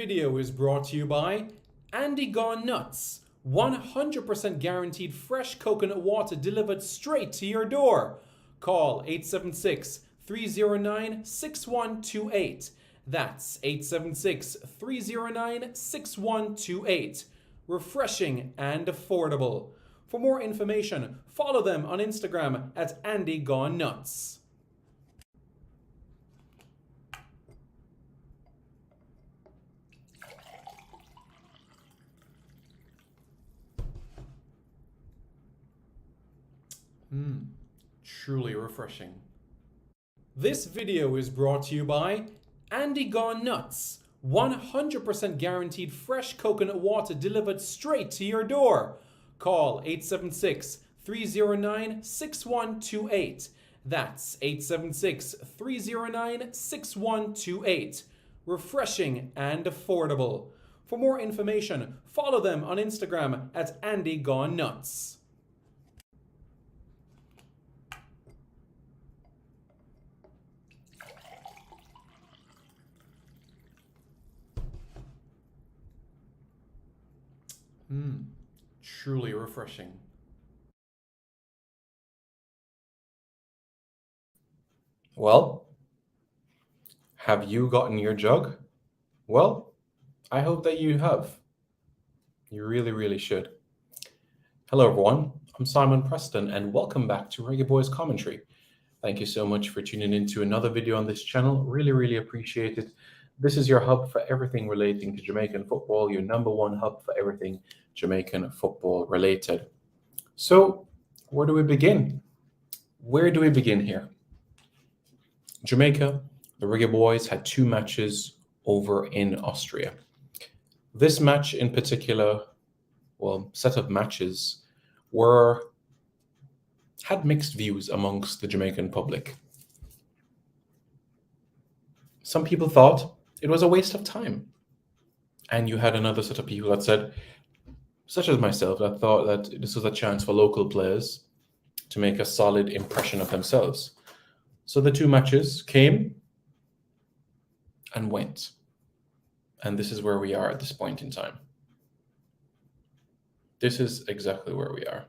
video is brought to you by Andy Gone Nuts. 100% guaranteed fresh coconut water delivered straight to your door. Call 876-309-6128. That's 876-309-6128. Refreshing and affordable. For more information, follow them on Instagram at Andy Gone Nuts. Truly refreshing. This video is brought to you by Andy Gone Nuts. 100% guaranteed fresh coconut water delivered straight to your door. Call 876-309-6128. That's 876-309-6128. Refreshing and affordable. For more information, follow them on Instagram at Andy Gone Nuts. Truly refreshing. Well, have you gotten your jug? Well, I hope that you have. You really, really should. Hello, everyone. I'm Simon Preston, and welcome back to Reggaeboyz Commentary. Thank you so much for tuning in to another video on this channel. Really, really appreciate it. This is your hub for everything relating to Jamaican football, your number one hub for everything Jamaican football related. So, where do we begin? Where do we begin here? Jamaica, the Reggae Boyz had two matches over in Austria. This match in particular, well, set of matches, had mixed views amongst the Jamaican public. Some people thought it was a waste of time. And you had another set of people that said, such as myself, that thought that this was a chance for local players to make a solid impression of themselves. So the two matches came and went. And this is where we are at this point in time. This is exactly where we are.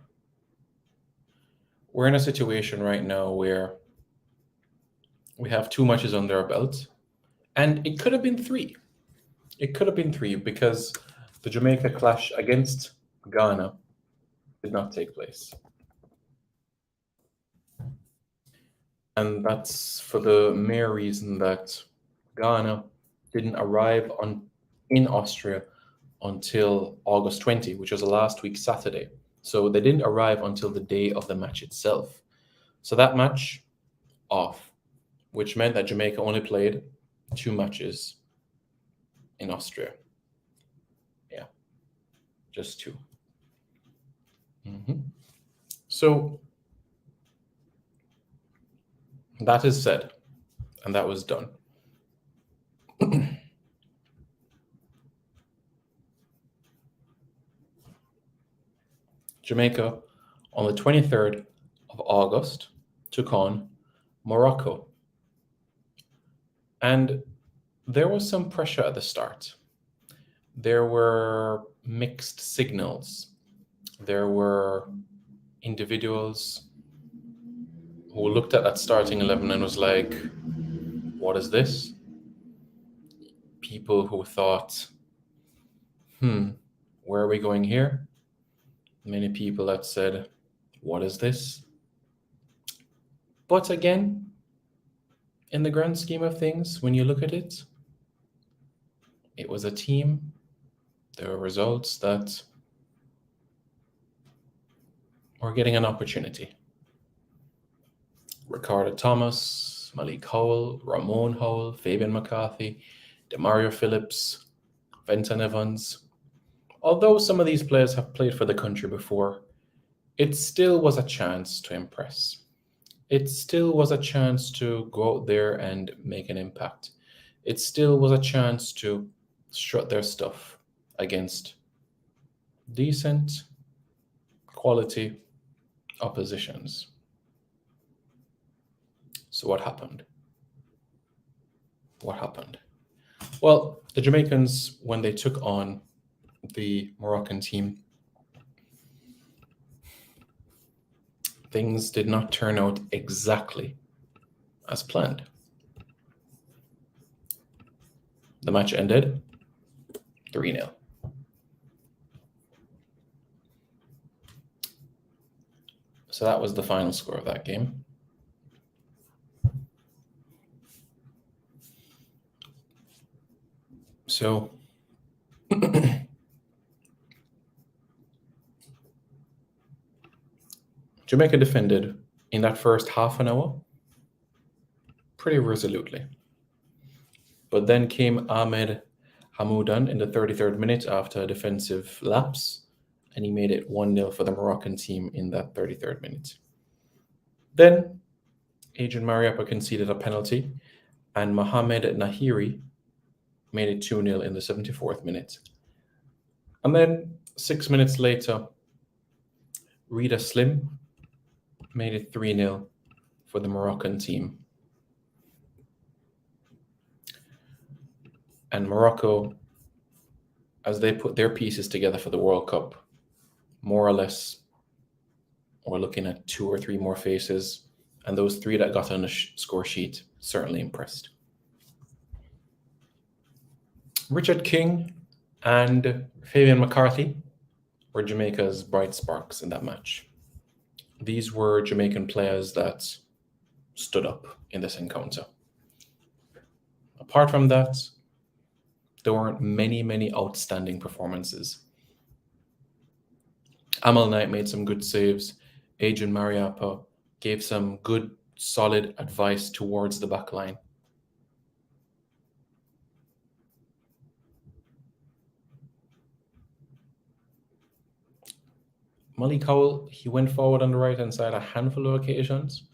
We're in a situation right now where we have two matches under our belt, and it could have been three. It could have been three because the Jamaica clash against Ghana did not take place. And that's for the mere reason that Ghana didn't arrive in Austria until August 20, which was last week Saturday. So they didn't arrive until the day of the match itself. So that match off, which meant that Jamaica only played two matches in Austria. Yeah, just two. So that is said, and that was done. Jamaica, on the 23rd of August, took on Morocco. And there was some pressure at the start. There were mixed signals. There were individuals who looked at that starting 11 and was like, what is this? People who thought, where are we going here? Many people that said, what is this? But again, in the grand scheme of things, when you look at it, it was a team. There were results that were getting an opportunity. Ricardo Thomas, Malik Howell, Ramon Howell, Fabian McCarthy, Demario Phillips, Venton Evans. Although some of these players have played for the country before, it still was a chance to impress. It still was a chance to go out there and make an impact. It still was a chance to strut their stuff against decent quality oppositions. So what happened? What happened? Well, the Jamaicans, when they took on the Moroccan team, things did not turn out exactly as planned. The match ended 3-0. So that was the final score of that game. So Jamaica defended in that first half an hour pretty resolutely. But then came Ahmed Hamoudan in the 33rd minute after a defensive lapse, and he made it 1-0 for the Moroccan team in that 33rd minute. Then Adrian Mariappa conceded a penalty, and Mohamed Nahiri made it 2-0 in the 74th minute. And then 6 minutes later, Rida Slim made it 3-0 for the Moroccan team. And Morocco, as they put their pieces together for the World Cup, more or less, we're looking at 2 or 3 more faces, and those 3 that got on the score sheet certainly impressed. Richard King and Fabian McCarthy were Jamaica's bright sparks in that match. These were Jamaican players that stood up in this encounter. Apart from that, there weren't many outstanding performances. Amal Knight made some good saves. Adrian Mariappa gave some good, solid advice towards the back line. Malik Howell, he went forward on the right-hand side a handful of occasions,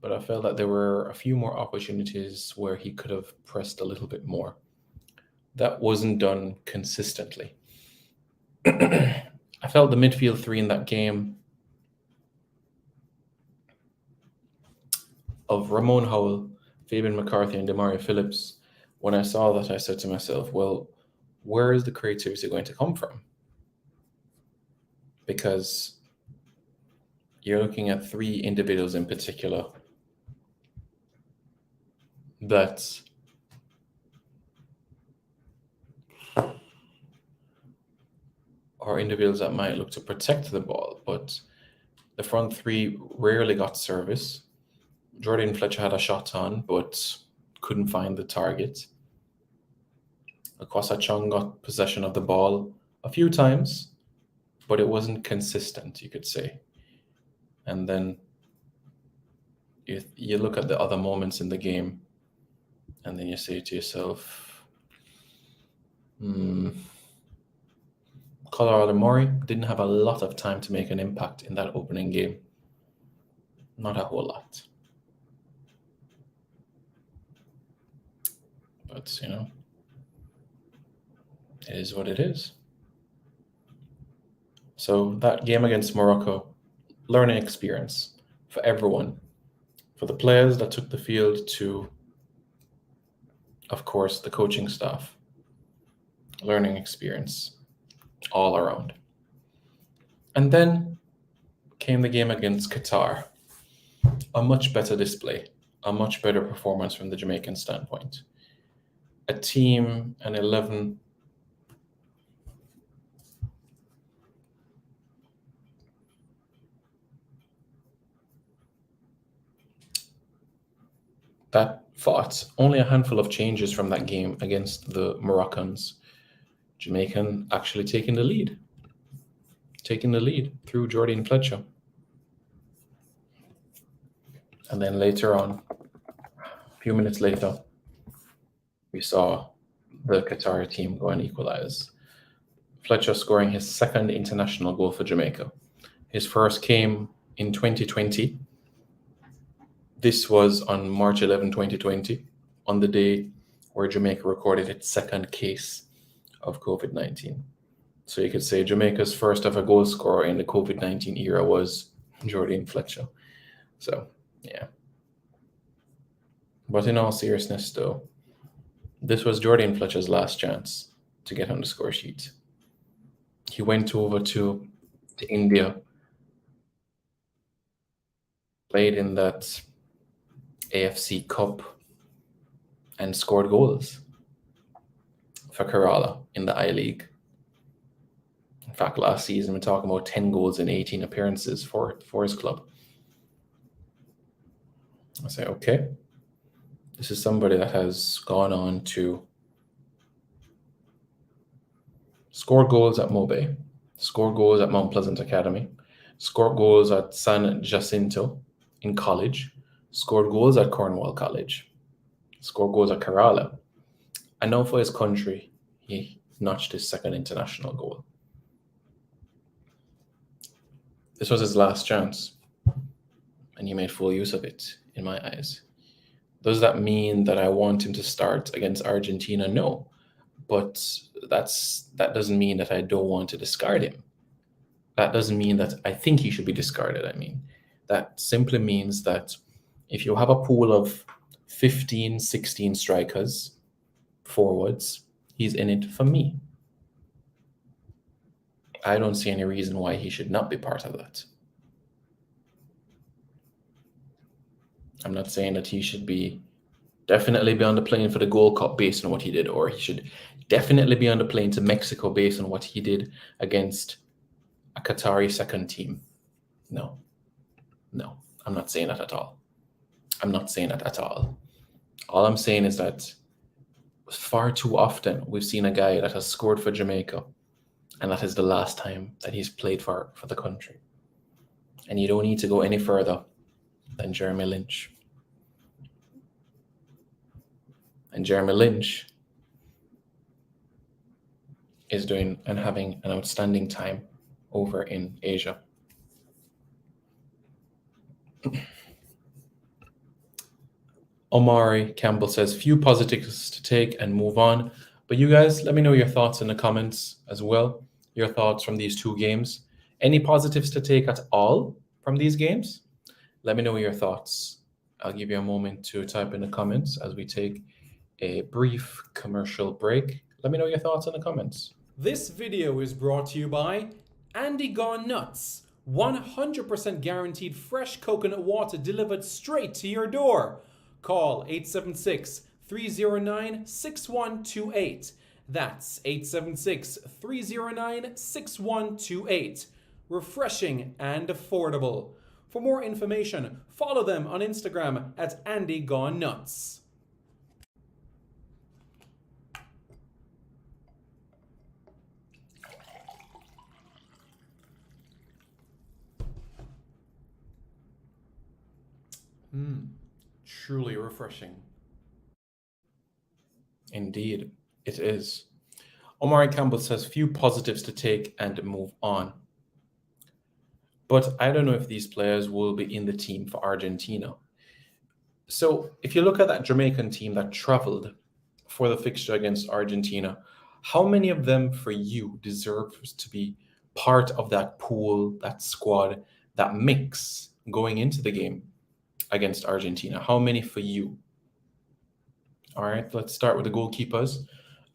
but I felt that there were a few more opportunities where he could have pressed a little bit more. That wasn't done consistently. I felt the midfield 3 in that game of Ramon Howell, Fabian McCarthy, and Demario Phillips. When I saw that, I said to myself, well, where is the creativity going to come from? Because you're looking at 3 individuals in particular that are individuals that might look to protect the ball, but the front 3 rarely got service. Jordan Fletcher had a shot on, but couldn't find the target. Akwasa Chung got possession of the ball a few times, but it wasn't consistent, you could say. And then you look at the other moments in the game, and then you say to yourself, Colorado Murray didn't have a lot of time to make an impact in that opening game. Not a whole lot. But, it is what it is. So that game against Morocco, learning experience for everyone, for the players that took the field to, of course, the coaching staff. Learning experience all around. And then came the game against Qatar. A much better display, a much better performance from the Jamaican standpoint. A team, an 11 that fought. Only a handful of changes from that game against the Moroccans. Jamaican actually taking the lead through Jordan Fletcher. And then later on, a few minutes later, we saw the Qatar team go and equalize. Fletcher scoring his 2nd international goal for Jamaica. His first came in 2020. This was on March 11, 2020, on the day where Jamaica recorded its 2nd case of COVID-19. So you could say Jamaica's first ever goal scorer in the COVID-19 era was Jordan Fletcher. So, yeah. But in all seriousness, though, This was Jordan Fletcher's last chance to get on the score sheet. He went over to India, played in that AFC Cup, and scored goals for Kerala in the I-League. In fact, last season we're talking about 10 goals in 18 appearances for his club. I say, okay, this is somebody that has gone on to score goals at Mobe, score goals at Mount Pleasant Academy, scored goals at San Jacinto in college, scored goals at Cornwall College, scored goals at Kerala. I know for his country, he notched his second international goal. This was his last chance, and he made full use of it, in my eyes. Does that mean that I want him to start against Argentina? No, but that doesn't mean that I don't want to discard him. That doesn't mean that I think he should be discarded. I mean, that simply means that if you have a pool of 15, 16 strikers, forwards, he's in it for me. I don't see any reason why he should not be part of that. I'm not saying that he should definitely be on the plane for the Gold Cup based on what he did, or he should definitely be on the plane to Mexico based on what he did against a Qatari second team. No, I'm not saying that at all. I'm not saying that at all. All I'm saying is that far too often we've seen a guy that has scored for Jamaica, and that is the last time that he's played for the country. And you don't need to go any further than Jeremy Lynch. And Jeremy Lynch is doing and having an outstanding time over in Asia. Omari Campbell says, few positives to take and move on. But you guys, let me know your thoughts in the comments as well. Your thoughts from these two games. Any positives to take at all from these games? Let me know your thoughts. I'll give you a moment to type in the comments as we take a brief commercial break. Let me know your thoughts in the comments. This video is brought to you by Andy Gone Nuts. 100% guaranteed fresh coconut water delivered straight to your door. Call 876-309-6128. That's 876-309-6128. Refreshing and affordable. For more information, follow them on Instagram at Andy Gone Nuts. Truly refreshing. Indeed, it is. Omari Campbell says, few positives to take and move on. But I don't know if these players will be in the team for Argentina. So if you look at that Jamaican team that traveled for the fixture against Argentina, how many of them for you deserves to be part of that pool, that squad, that mix going into the game against Argentina? How many for you? All right, let's start with the goalkeepers.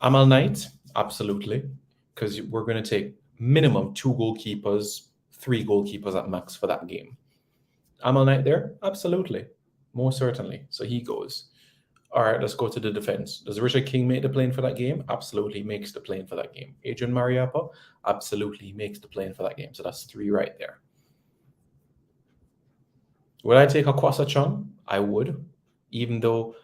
Amal Knight, absolutely, because we're going to take minimum 2 goalkeepers, 3 goalkeepers at max for that game. Amal Knight there? Absolutely, most certainly. So he goes. All right, let's go to the defense. Does Richard King make the plane for that game? Absolutely, he makes the plane for that game. Adrian Mariappa? Absolutely, he makes the plane for that game. So that's 3 right there. Would I take Akwasa Chung? I would, even though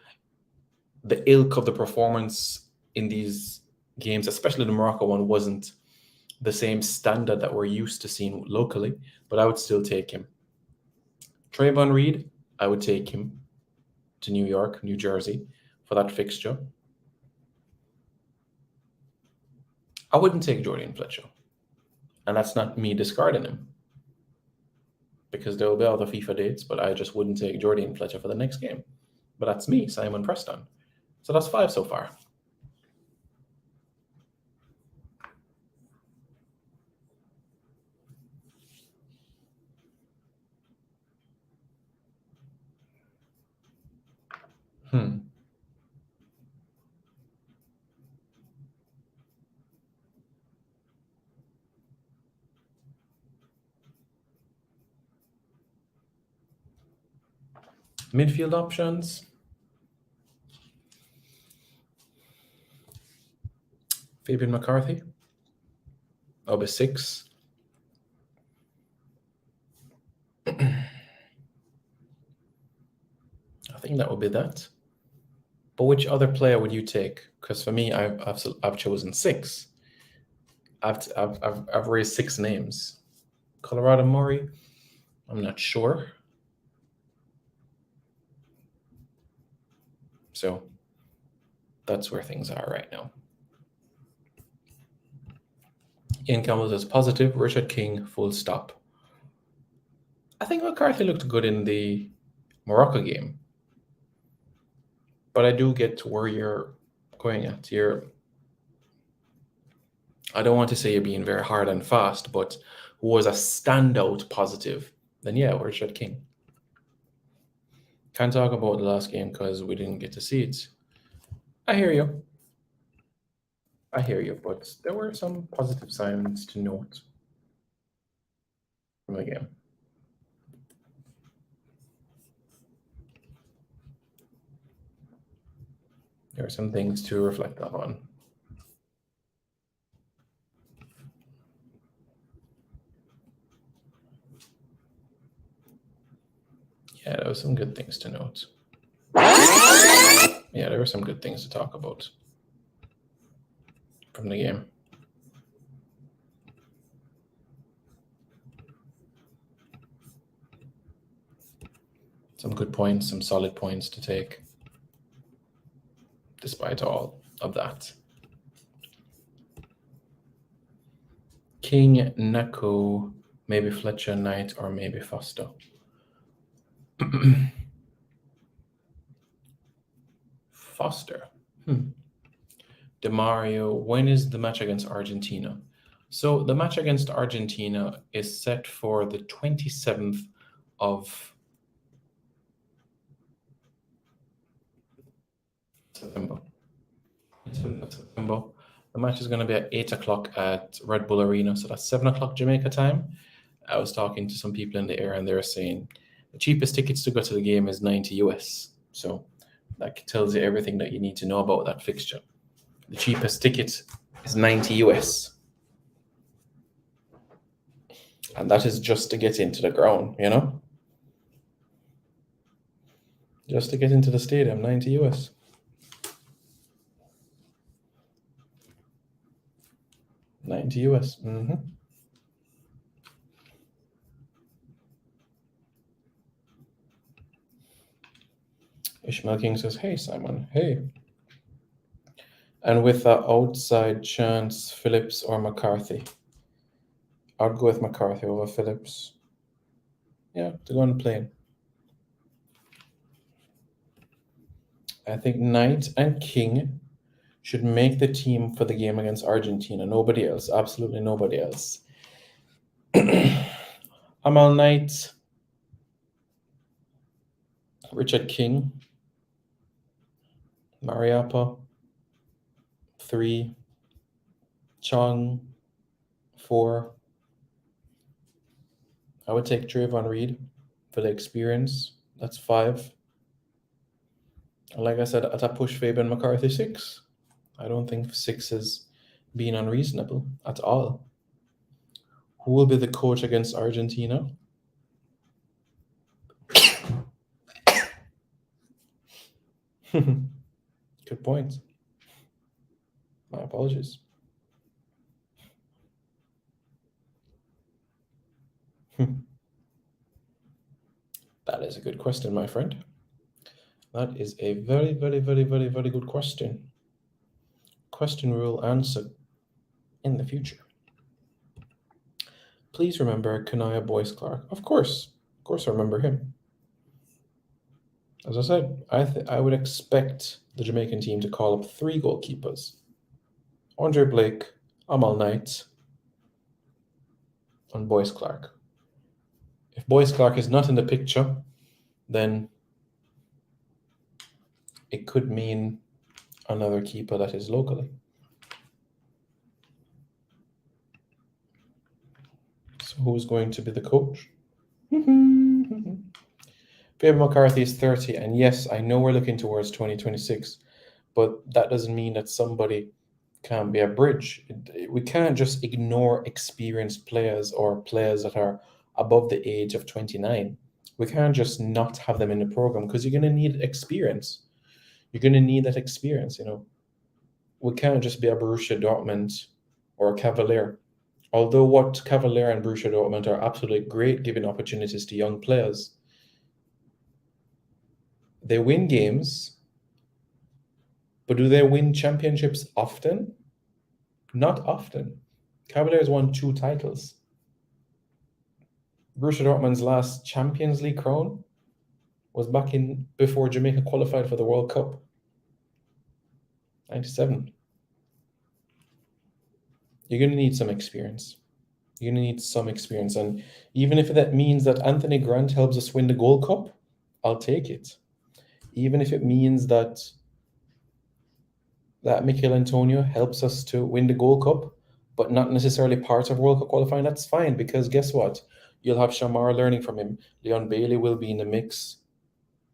the ilk of the performance in these games, especially the Morocco one, wasn't the same standard that we're used to seeing locally, but I would still take him. Trayvon Reed, I would take him to New York, New Jersey for that fixture. I wouldn't take Jordan Fletcher, and that's not me discarding him, because there will be other FIFA dates, but I just wouldn't take Jordan Fletcher for the next game. But that's me, Simon Preston. So that's 5 so far. Midfield options. Fabian McCarthy. I'll be 6. I think that would be that. But which other player would you take? Because for me, I've chosen 6. I've raised 6 names. Colorado Murray, I'm not sure. So that's where things are right now. Ian Campbell says positive. Richard King, full stop. I think McCarthy looked good in the Morocco game. But I do get to where you're going at. I don't want to say you're being very hard and fast, but who was a standout positive, then yeah, Richard King. Can't talk about the last game because we didn't get to see it. I hear you. But there were some positive signs to note from the game. There are some things to reflect on. Yeah, there were some good things to note. Yeah, there were some good things to talk about from the game. Some good points, some solid points to take, despite all of that. King, Neko, maybe Fletcher, Knight, or maybe Foster. Foster. DeMario, when is the match against Argentina? So the match against Argentina is set for the 27th of September. The match is going to be at 8 o'clock at Red Bull Arena. So that's 7 o'clock Jamaica time. I was talking to some people in the area and they're saying the cheapest tickets to go to the game is 90 US. So that tells you everything that you need to know about that fixture. The cheapest ticket is 90 US. And that is just to get into the ground, you know? Just to get into the stadium, 90 US. $90 US. Ishmael King says, hey, Simon, hey. And with the outside chance, Phillips or McCarthy? I'd go with McCarthy over Phillips. Yeah, to go on the plane. I think Knight and King should make the team for the game against Argentina. Nobody else. Absolutely nobody else. Amal Knight, Richard King, Mariappa, 3, Chung, 4. I would take Trayvon Reed for the experience. That's 5. And like I said, at a push, Fabian McCarthy, 6. I don't think 6 is being unreasonable at all. Who will be the coach against Argentina? Good point. My apologies. That is a good question, my friend. That is a very, very, very, very, very good question. Question we will answer in the future. Please remember Kanaya Boyce Clark. Of course I remember him. As I said, I would expect the Jamaican team to call up 3 goalkeepers. Andre Blake, Amal Knight, and Boyce Clark. If Boyce Clark is not in the picture, then it could mean another keeper that is locally. So who's going to be the coach? Fabian McCarthy is 30, and yes, I know we're looking towards 2026, but that doesn't mean that somebody can't be a bridge. We can't just ignore experienced players or players that are above the age of 29. We can't just not have them in the program because you're going to need experience. You're going to need that experience, you know. We can't just be a Borussia Dortmund or a Cavalier. Although what Cavalier and Borussia Dortmund are absolutely great giving opportunities to young players, they win games, but do they win championships often? Not often. Cavaliers won 2 titles. Borussia Dortmund's last Champions League crown was back in before Jamaica qualified for the World Cup. 97. You're going to need some experience. You're going to need some experience. And even if that means that Anthony Grant helps us win the Gold Cup, I'll take it. Even if it means that Mikel Antonio helps us to win the Gold Cup, but not necessarily part of World Cup qualifying, that's fine because guess what? You'll have Shamar learning from him. Leon Bailey will be in the mix.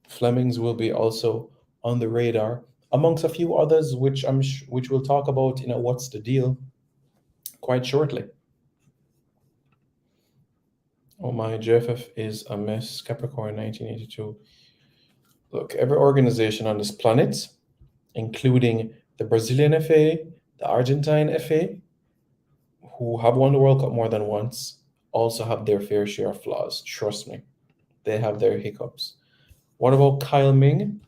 Flemings will be also on the radar, amongst a few others, which which we'll talk about in a What's the Deal quite shortly. Oh my, JFF is a mess. Capricorn 1982. Look, every organization on this planet, including the Brazilian FA, the Argentine FA, who have won the World Cup more than once, also have their fair share of flaws. Trust me, they have their hiccups. What about Kyle Ming?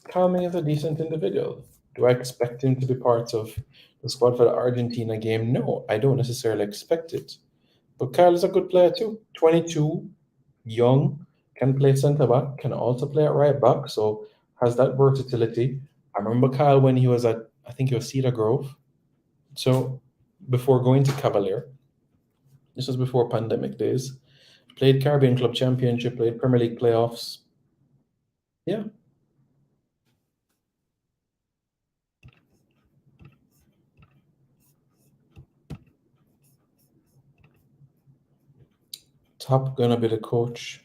Kyle Ming is a decent individual. Do I expect him to be part of the squad for the Argentina game? No, I don't necessarily expect it. But Kyle is a good player too. 22, young, can play centre back, can also play at right back, so has that versatility. I remember Kyle when he was at, I think it was Cedar Grove. So before going to Cavalier, this was before pandemic days, played Caribbean Club Championship, played Premier League playoffs. Yeah. Top gonna be the coach.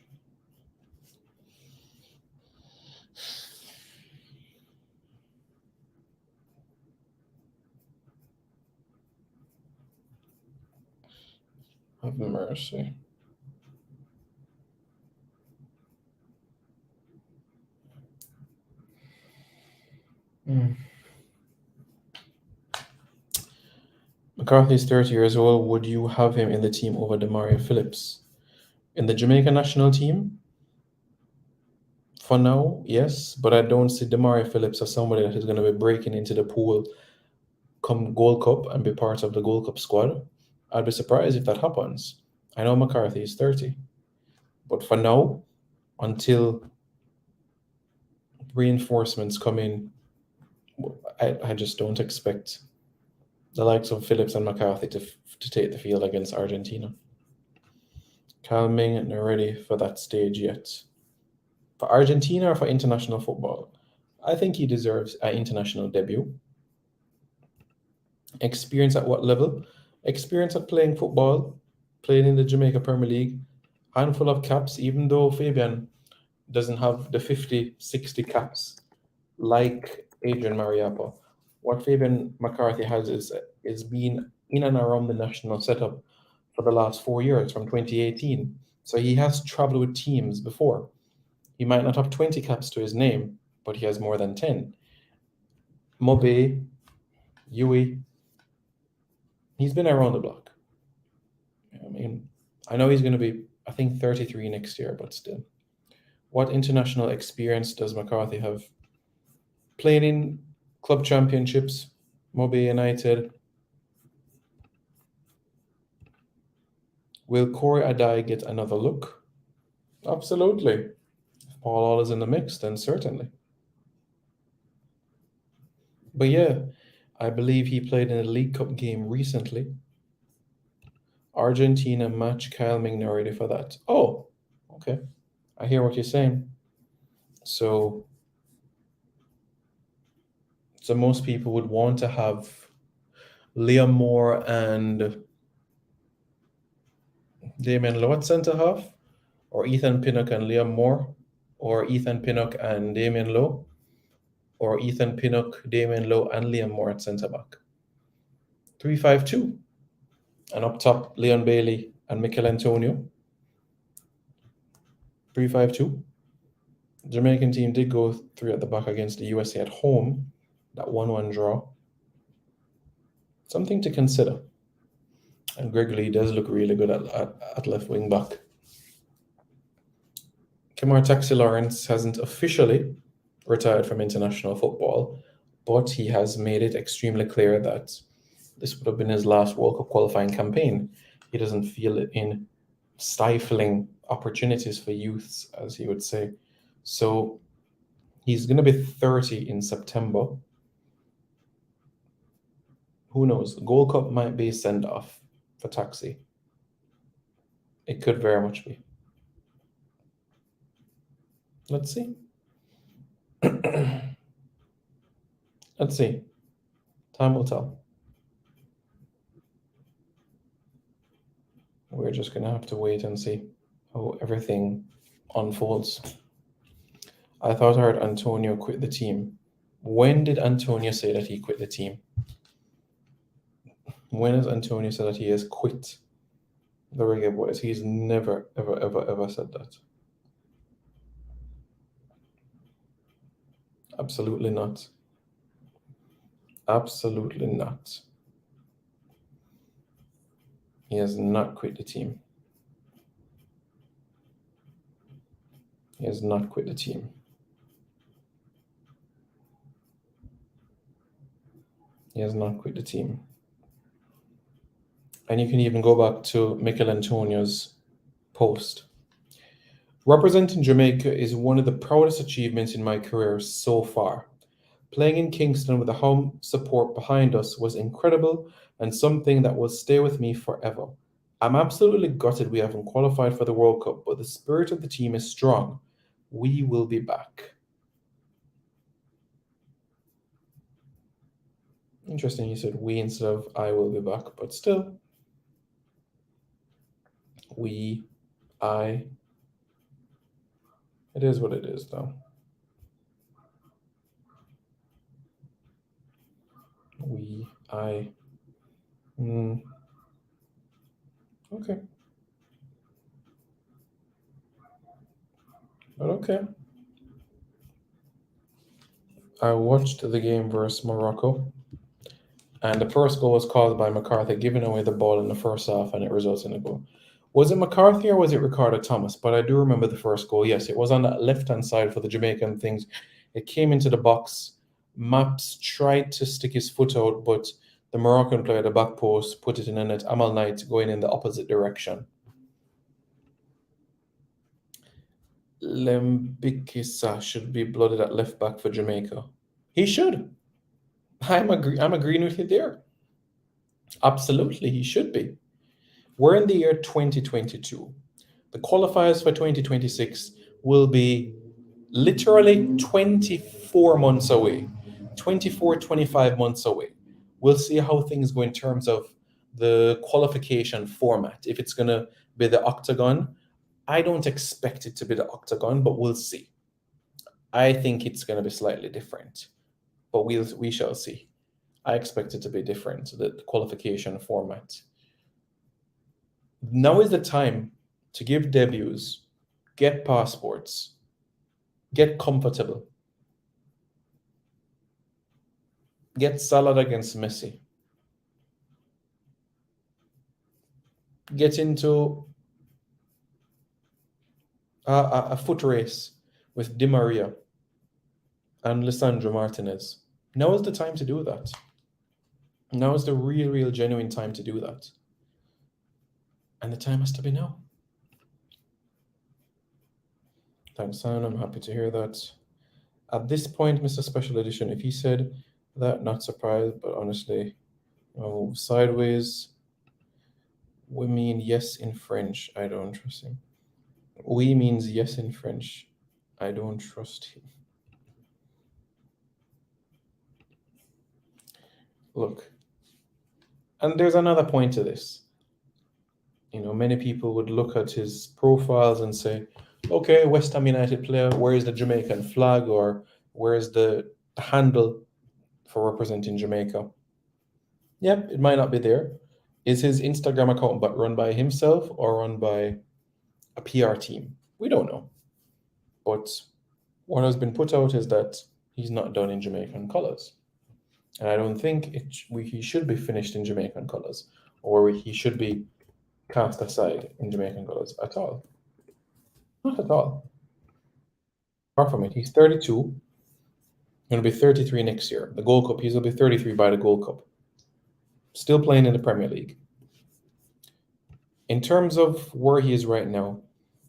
Have mercy. McCarthy's 30 years old. Would you have him in the team over Demario Phillips? In the Jamaica national team? For now, yes, but I don't see Demario Phillips as somebody that is going to be breaking into the pool come Gold Cup and be part of the Gold Cup squad. I'd be surprised if that happens. I know McCarthy is 30, but for now, until reinforcements come in, I just don't expect the likes of Phillips and McCarthy to take the field against Argentina. Kyle Ming not ready for that stage yet. For Argentina or for international football, I think he deserves an international debut. Experience at what level? Experience at playing football, playing in the Jamaica Premier League, handful of caps, even though Fabian doesn't have the 50, 60 caps like Adrian Mariappa. What Fabian McCarthy has is been in and around the national setup for the last 4 years, from 2018. So he has traveled with teams before. He might not have 20 caps to his name, but he has more than 10. Mobe, Yui, he's been around the block. I mean, I know he's going to be, I think, 33 next year, but still. What international experience does McCarthy have? Playing in club championships, Mobe United. Will Corey Adai get another look? Absolutely. If Paul Hall is in the mix, then certainly. But yeah, I believe he played in a League Cup game recently. Argentina match Kyle Ming ready for that. Oh, okay. I hear what you're saying. So most people would want to have Liam Moore and Damien Lowe at centre half, or Ethan Pinnock and Liam Moore or Ethan Pinnock and Damien Lowe, or Ethan Pinnock, Damien Lowe, and Liam Moore at centre back. 3-5-2. And up top, Leon Bailey and Mikel Antonio. 3-5-2. The Jamaican team did go 3 at the back against the USA at home. That 1-1 draw. Something to consider. And Greg Lee does look really good at left wing back. Kemar Taxi Lawrence hasn't officially retired from international football, but he has made it extremely clear that this would have been his last World Cup qualifying campaign. He doesn't feel it in stifling opportunities for youths, as he would say. So he's going to be 30 in September. Who knows? Gold Cup might be a send-off for Taxi. It could very much be. Let's see. Let's see. Time will tell. We're just going to have to wait and see how everything unfolds. I thought I heard Antonio quit the team. When did Antonio say that he quit the team? When has Antonio said that he has quit the Reggae Boyz? He's never, ever, ever, ever said that. Absolutely not. Absolutely not. He has not quit the team. He has not quit the team. He has not quit the team. And you can even go back to Mikel Antonio's post. Representing Jamaica is one of the proudest achievements in my career so far. Playing in Kingston with the home support behind us was incredible and something that will stay with me forever. I'm absolutely gutted we haven't qualified for the World Cup, but the spirit of the team is strong. We will be back. Interesting, he said we instead of I will be back, but still. We, I. It is what it is, though. We, I. Okay. But okay. I watched the game versus Morocco, and the first goal was caused by McCarthy giving away the ball in the first half, and it results in a goal. Was it McCarthy or was it Ricardo Thomas? But I do remember the first goal. Yes, it was on that left-hand side for the Jamaican things. It came into the box. Maps tried to stick his foot out, but the Moroccan player at the back post put it in the net. Amal Knight going in the opposite direction. Lembikisa should be blooded at left back for Jamaica. He should. I'm agreeing with you there. Absolutely, he should be. We're in the year 2022. The qualifiers for 2026 will be literally 24 months away, 24, 25 months away. We'll see how things go in terms of the qualification format. If it's going to be the octagon, I don't expect it to be the octagon, but we'll see. I think it's going to be slightly different, but we shall see. I expect it to be different, the qualification format. Now is the time to give debuts, get passports, get comfortable, get Salah against Messi, get into a foot race with Di Maria and Lisandro Martinez. Now is the time to do that. Now is the real, genuine time to do that. And the time has to be now. Thanks, Simon. I'm happy to hear that. At this point, Mr. Special Edition, if he said that, not surprised, but honestly, move sideways. We mean yes in French. I don't trust him. We means yes in French. I don't trust him. Look, and there's another point to this. Many people would look at his profiles and say, Okay, West Ham United player, where is the Jamaican flag or where is the handle for representing Jamaica? Yep, it might not be there. Is his Instagram account but run by himself or run by a PR team? We don't know. But what has been put out is that he's not done in Jamaican colours. And I don't think he should be finished in Jamaican colours or he should be cast aside in Jamaican colours at all. Not at all. Apart from it, he's 32, going to be 33 next year. The Gold Cup, he's going to be 33 by the Gold Cup. Still playing in the Premier League. In terms of where he is right now,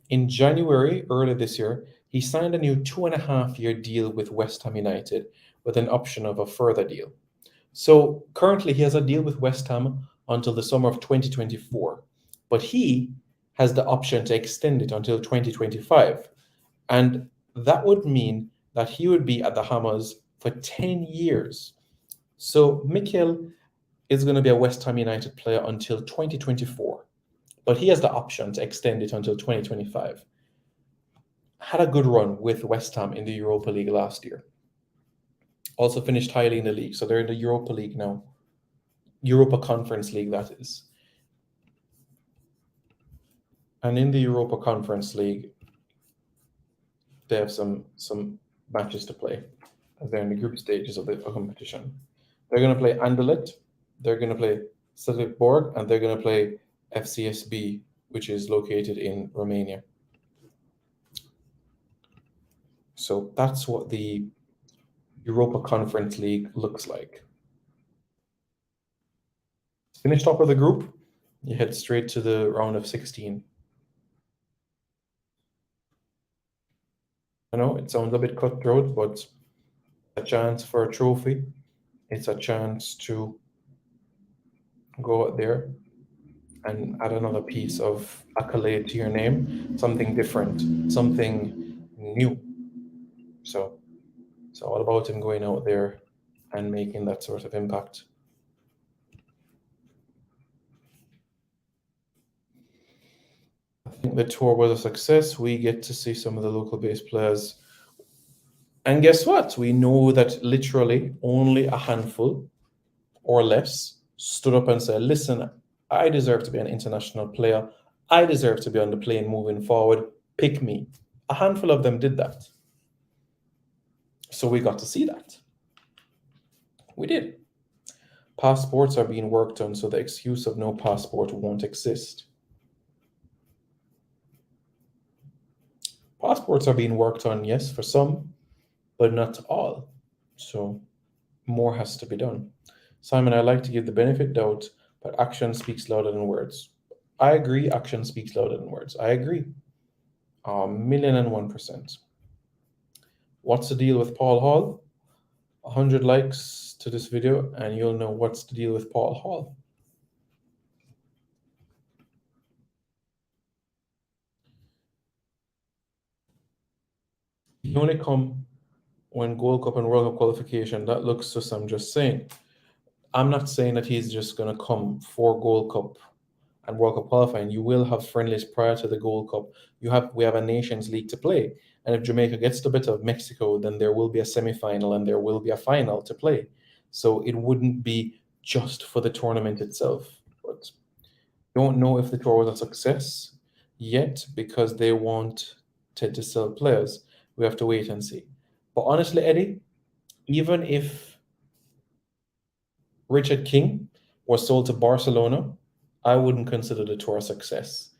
in January, early this year, he signed a new 2.5-year deal with West Ham United with an option of a further deal. So currently he has a deal with West Ham until the summer of 2024, but he has the option to extend it until 2025. And that would mean that he would be at the Hammers for 10 years. So Mikel is going to be a West Ham United player until 2024, but he has the option to extend it until 2025. Had a good run with West Ham in the Europa League last year. Also finished highly in the league, so they're in the Europa League now. Europa Conference League, that is. And in the Europa Conference League, they have some matches to play as they're in the group stages of the competition. They're going to play Anderlecht, they're going to play Celtic Borg, and they're going to play FCSB, which is located in Romania. So that's what the Europa Conference League looks like. Finished top of the group, you head straight to the round of 16. I know it sounds a bit cutthroat, but a chance for a trophy. It's a chance to go out there and add another piece of accolade to your name, something different, something new. So it's all about him going out there and making that sort of impact. I think the tour was a success. We get to see some of the local based players. And guess what? We know that literally only a handful or less stood up and said, listen, I deserve to be an international player. I deserve to be on the plane moving forward. Pick me. A handful of them did that. So we got to see that. We did. Passports are being worked on, so the excuse of no passport won't exist. Passports are being worked on, yes, for some, but not all. So more has to be done. Simon, I like to give the benefit doubt, but action speaks louder than words. I agree, action speaks louder than words. I agree. 1,001%. What's the deal with Paul Hall? 100 likes to this video and you'll know what's the deal with Paul Hall. He only come when Gold Cup and World Cup qualification. That looks just, I'm just saying. I'm not saying that he's just going to come for Gold Cup and World Cup qualifying. You will have friendlies prior to the Gold Cup. We have a Nations League to play. And if Jamaica gets the better of Mexico, then there will be a semi-final and there will be a final to play. So it wouldn't be just for the tournament itself. But don't know if the tour was a success yet because they wanted to sell players. We have to wait and see. But honestly, Eddie, even if Richard King was sold to Barcelona, I wouldn't consider the tour a success.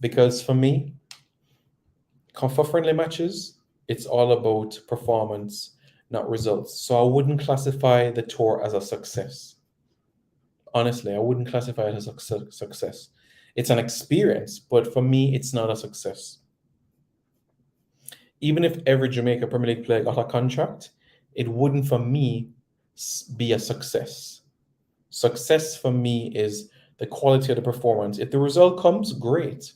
Because for me, for friendly matches, it's all about performance, not results. So I wouldn't classify the tour as a success. Honestly, I wouldn't classify it as a success. It's an experience, but for me, it's not a success. Even if every Jamaica Premier League player got a contract, it wouldn't for me be a success. Success for me is the quality of the performance. If the result comes, great.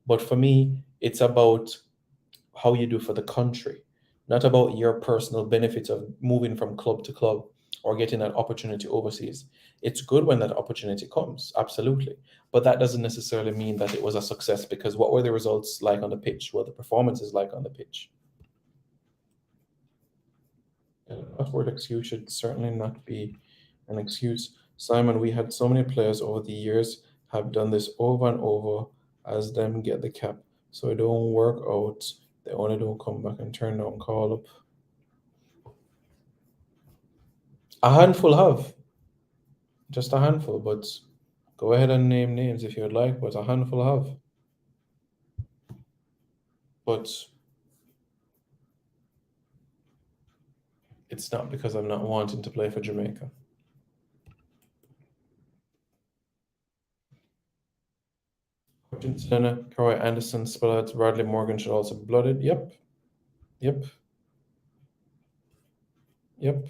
But for me, it's about how you do for the country, not about your personal benefit of moving from club to club or getting that opportunity overseas. It's good when that opportunity comes, absolutely. But that doesn't necessarily mean that it was a success, because what were the results like on the pitch? What were the performances like on the pitch? That word excuse should certainly not be an excuse. Simon, we had so many players over the years have done this over and over as them get the cap. So it don't work out. They only don't come back and turn down call up. A handful have. Just a handful, but go ahead and name names if you'd like, but a handful have. But it's not because I'm not wanting to play for Jamaica. Argentina, Troy Anderson, Spillett, Bradley Morgan should also be blooded. Yep. Yep. Yep.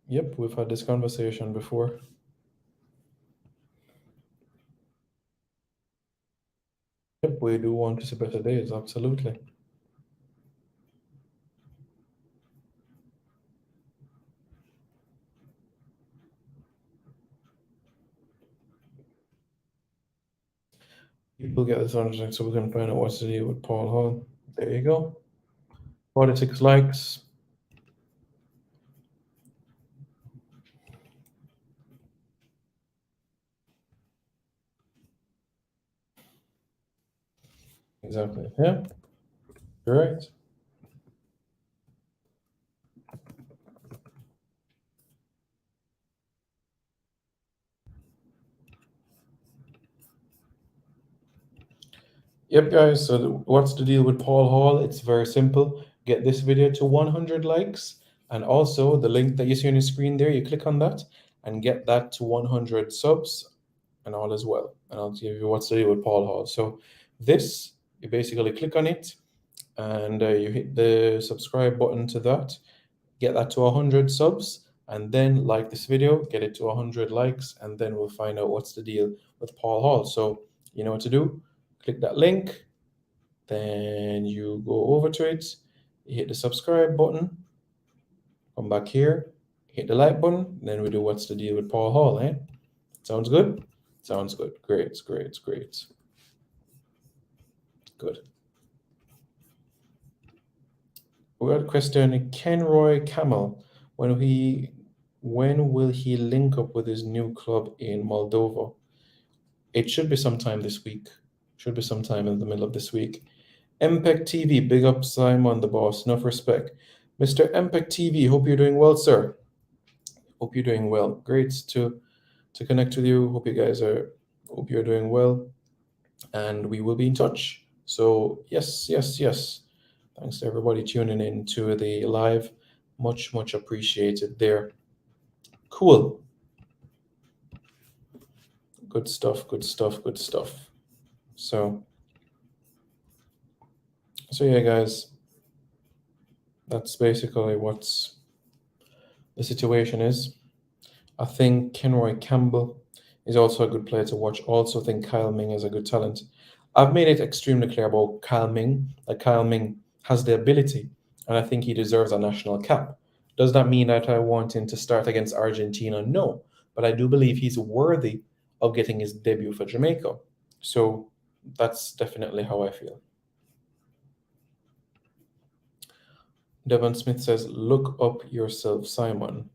Yep. We've had this conversation before. Yep. We do want to see better days. Absolutely. People get this on so we can find out what's the deal with Paul Hall. There you go. 46 likes. Exactly. Yeah. You're right. Yep, guys. So what's the deal with Paul Hall? It's very simple. Get this video to 100 likes, and also the link that you see on your screen there, you click on that and get that to 100 subs and all as well. And I'll give you what's the deal with Paul Hall. So this, you basically click on it and you hit the subscribe button to that, get that to 100 subs, and then like this video, get it to 100 likes, and then we'll find out what's the deal with Paul Hall. So you know what to do. Click that link, then you go over to it, you hit the subscribe button, come back here, hit the like button, then we do what's the deal with Paul Hall, eh? Sounds good? Sounds good. Great, great, great. Good. We got a question. Kenroy Camel, when will he link up with his new club in Moldova? It should be sometime this week. Should be sometime in the middle of this week. MPEG TV, big up Simon the boss. Enough respect. Mr. MPEG TV, hope you're doing well, sir. Hope you're doing well. Great to connect with you. Hope you're doing well. And we will be in touch. So yes. Thanks to everybody tuning in to the live. Much appreciated there. Cool. Good stuff. So yeah, guys, that's basically what's the situation is. I think Kenroy Campbell is also a good player to watch. Also think Kyle Ming is a good talent. I've made it extremely clear about Kyle Ming, that Kyle Ming has the ability, and I think he deserves a national cap. Does that mean that I want him to start against Argentina? No, but I do believe he's worthy of getting his debut for Jamaica. So that's definitely how I feel. Devon Smith says, look up yourself, Simon.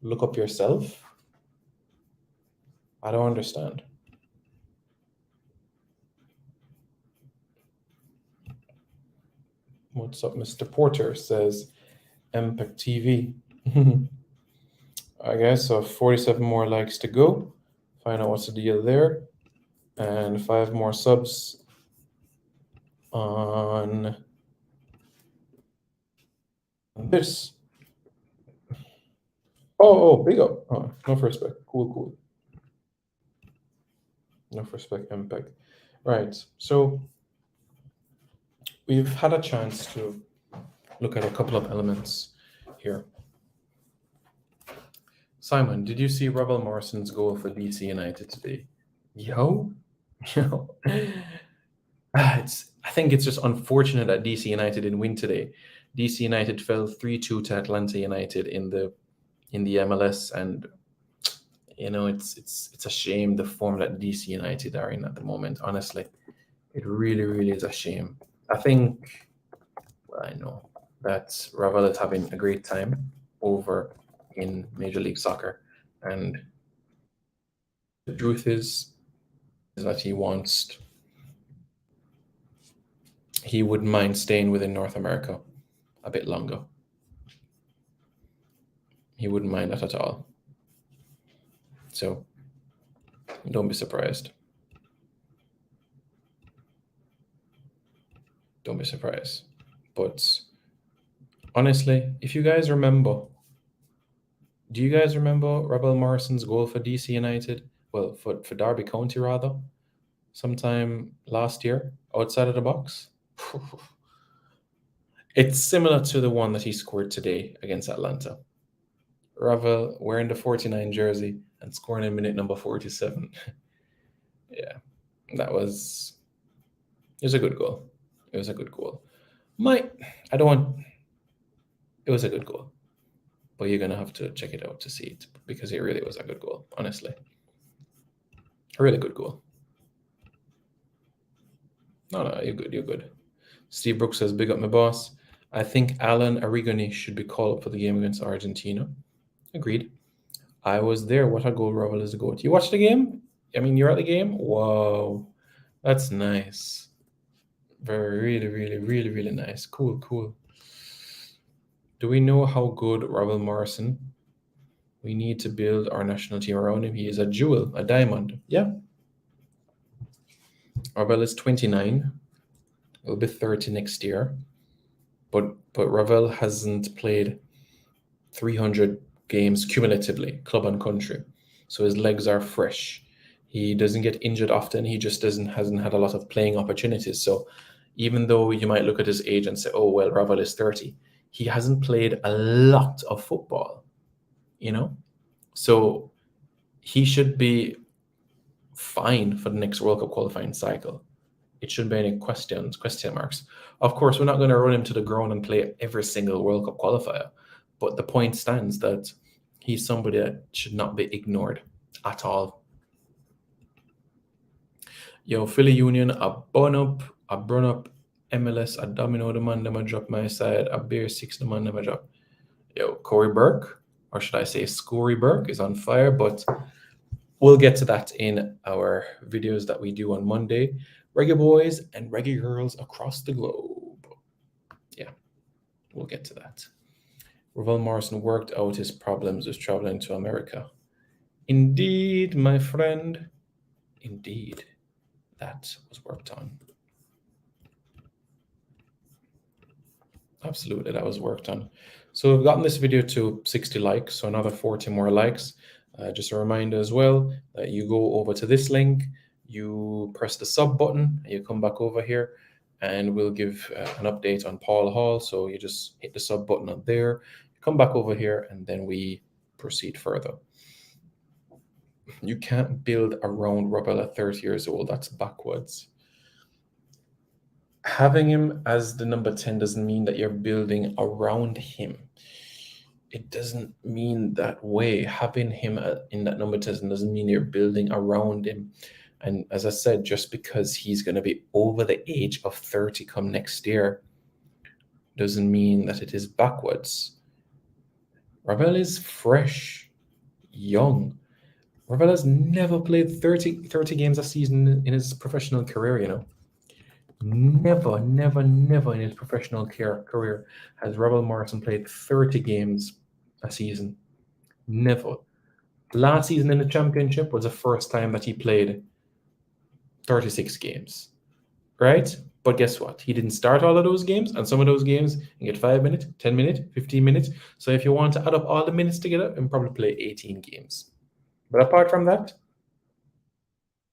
Look up yourself? I don't understand. What's up, Mr. Porter says, MPEG TV. I guess so. 47 more likes to go. Find out what's the deal there. And 5 more subs on this. Oh, big up. Oh, enough respect. Cool. Enough respect, MPEG. Right. So we've had a chance to look at a couple of elements here. Simon, did you see Ravel Morrison's goal for DC United today? Yo. I think it's just unfortunate that DC United didn't win today. DC United fell 3-2 to Atlanta United in the in the MLS, and it's a shame the form that DC United are in at the moment. Honestly, it really is a shame. I think, well, I know that Ravel is having a great time over in Major League Soccer, and the truth is that he wouldn't mind staying within North America a bit longer. He wouldn't mind that at all. So don't be surprised. Don't be surprised. But honestly, if you guys remember, do you guys remember Ravel Morrison's goal for DC United? Well, for Derby County rather, sometime last year, outside of the box. It's similar to the one that he scored today against Atlanta. Ravel wearing the 49 jersey and scoring in minute number 47. Yeah, it was a good goal. It was a good goal. It was a good goal. But you're gonna have to check it out to see it, because it really was a good goal, honestly. A really good goal. No, you're good. Steve Brooks says, big up my boss. I think Alan Arrigoni should be called up for the game against Argentina. Agreed. I was there. What a goal. Ravel is the goat. You watched the game? I mean, you're at the game? Whoa. That's nice. Really nice. Cool. Do we know how good Ravel Morrison? We need to build our national team around him. He is a jewel, a diamond. Yeah. Ravel is 29. He'll be 30 next year. But Ravel hasn't played 300 games cumulatively, club and country. So his legs are fresh. He doesn't get injured often. He just hasn't had a lot of playing opportunities. So even though you might look at his age and say, oh, well, Ravel is 30, he hasn't played a lot of football, So he should be fine for the next World Cup qualifying cycle. It shouldn't be any question marks. Of course, we're not going to run him to the ground and play every single World Cup qualifier, but the point stands that he's somebody that should not be ignored at all. Yo, Philly Union, a burn up MLS, a domino, the man never drop my side, a beer 6, the man never drop. Yo, Corey Burke, or should I say Scory Burke, is on fire, but we'll get to that in our videos that we do on Monday. Reggae boys and reggae girls across the globe. Yeah, we'll get to that. Ravel Morrison worked out his problems with traveling to America. Indeed, my friend. Indeed, that was worked on. Absolutely, that was worked on. So we've gotten this video to 60 likes, so another 40 more likes. Just a reminder as well that you go over to this link, you press the sub button, and you come back over here, and we'll give an update on Paul Hall. So you just hit the sub button up there, come back over here, and then we proceed further. You can't build around Ravel at 30 years old. That's backwards. Having him as the number 10 doesn't mean that you're building around him. It doesn't mean that way. Having him in that number 10 doesn't mean you're building around him. And as I said, just because he's going to be over the age of 30 come next year doesn't mean that it is backwards. Ravel is fresh, young. Ravel has never played 30 games a season in his professional career, Never in his professional career has Ravel Morrison played 30 games a season. Never. Last season in the championship was the first time that he played 36 games, right? But guess what? He didn't start all of those games, and some of those games you get 5 minutes, 10 minutes, 15 minutes. So if you want to add up all the minutes together, you can probably play 18 games. But apart from that,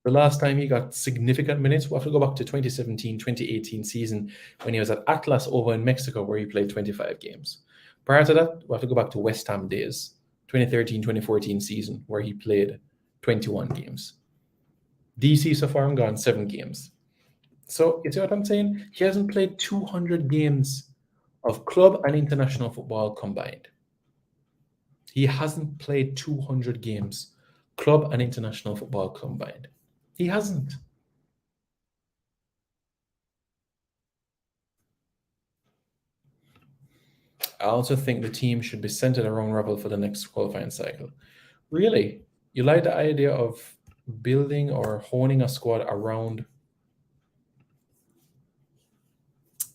the last time he got significant minutes, we'll have to go back to 2017, 2018 season when he was at Atlas over in Mexico, where he played 25 games. Prior to that, we'll have to go back to West Ham days, 2013, 2014 season, where he played 21 games. DC so far, I'm gone 7 games. So you see what I'm saying? He hasn't played 200 games of club and international football combined. He hasn't played 200 games, club and international football combined. He hasn't. I also think the team should be centered around Ravel for the next qualifying cycle. Really? You like the idea of building or honing a squad around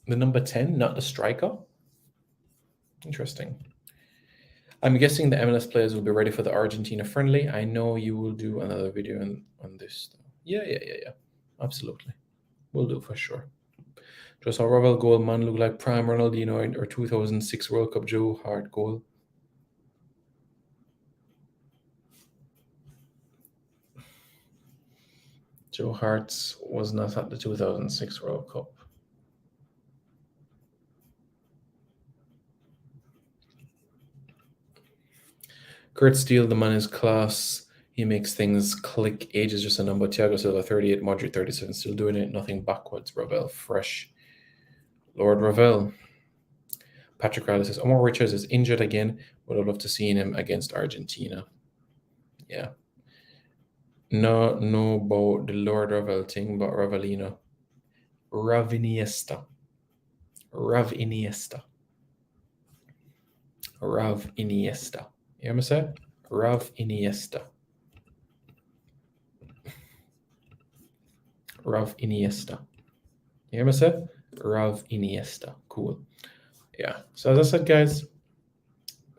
the number 10, not the striker? Interesting. I'm guessing the MLS players will be ready for the Argentina friendly. I know you will do another video on this. Yeah. Absolutely. We'll do for sure. Just how Ravel goal, man, look like prime Ronaldinho or 2006 World Cup Joe Hart goal. Joe Hart was not at the 2006 World Cup. Kurt Steele, the man is class. He makes things click. Age is just a number. Thiago Silva, 38. Modric, 37. Still doing it. Nothing backwards. Ravel, fresh. Lord Ravel. Patrick Riley says, Omar Richards is injured again. Would have loved to see him against Argentina. Yeah. No, about the Lord Ravel thing, but Ravelino. Raviniesta. Rav Iniesta. You hear me say? Rav Iniesta. You hear me say? Rav Iniesta. Cool. Yeah. So as I said, guys,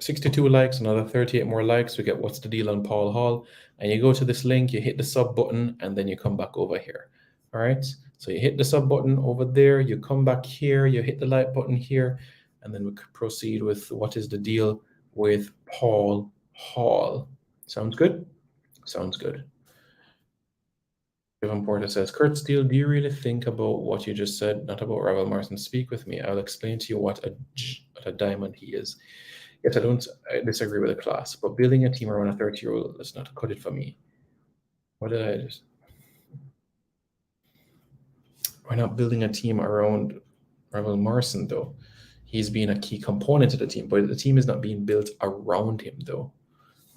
62 likes, another 38 more likes. We get What's the Deal on Paul Hall. And you go to this link, you hit the sub button, and then you come back over here. All right. So you hit the sub button over there, you come back here, you hit the like button here, and then we could proceed with What is the Deal with Paul Hall. Sounds good? Sounds good. Kevin Porter says, Kurt Steele, do you really think about what you just said? Not about Ravel Morrison. Speak with me. I'll explain to you what a diamond he is. Yes, I disagree with the class, but building a team around a 30-year-old is not cut it for me. What did I just... We're not building a team around Ravel Morrison, though. He's been a key component of the team, but the team is not being built around him, though.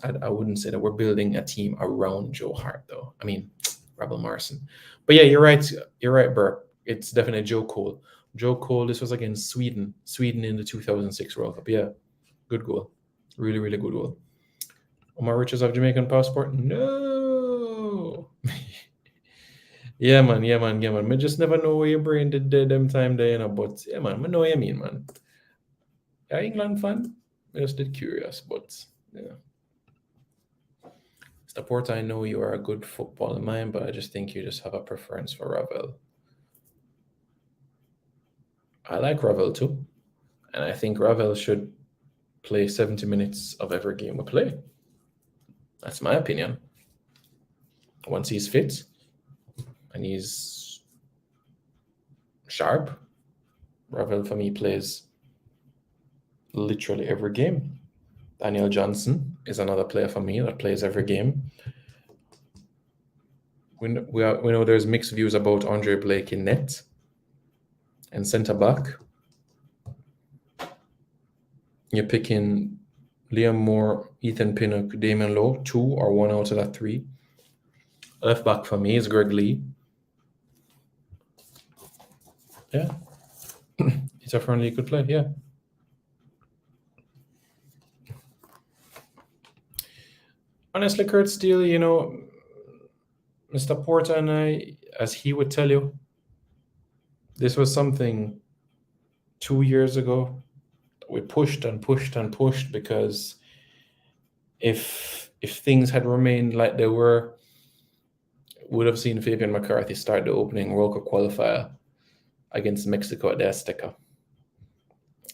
I wouldn't say that we're building a team around Joe Hart, though. I mean, Ravel Morrison. But yeah, you're right. You're right, Burp. It's definitely Joe Cole. Joe Cole, this was against Sweden. Sweden in the 2006 World Cup. Yeah, good goal. Really, really good goal. Omar Richards have Jamaican passport? No. Yeah, man. I just never know where your brain did them time there, you know. But yeah, man, I know what you mean, man. Yeah, England fan? I just did curious, but yeah. Mr. Porter, I know you are a good football mind, but I just think you just have a preference for Ravel. I like Ravel too. And I think Ravel should play 70 minutes of every game we play. That's my opinion. Once he's fit and he's sharp, Ravel for me plays literally every game. Daniel Johnson is another player for me that plays every game. We know there's mixed views about Andre Blake in net and centre back. You're picking Liam Moore, Ethan Pinnock, Damon Lowe, 2 or 1 out of that 3. Left back for me is Greg Lee. Yeah. He's a friendly, he could play, yeah. Honestly, Kurt Steele, you know, Mr. Porter and I, as he would tell you, this was something 2 years ago. We pushed because if things had remained like they were, would have seen Fabian McCarthy start the opening World Cup qualifier against Mexico at the Azteca.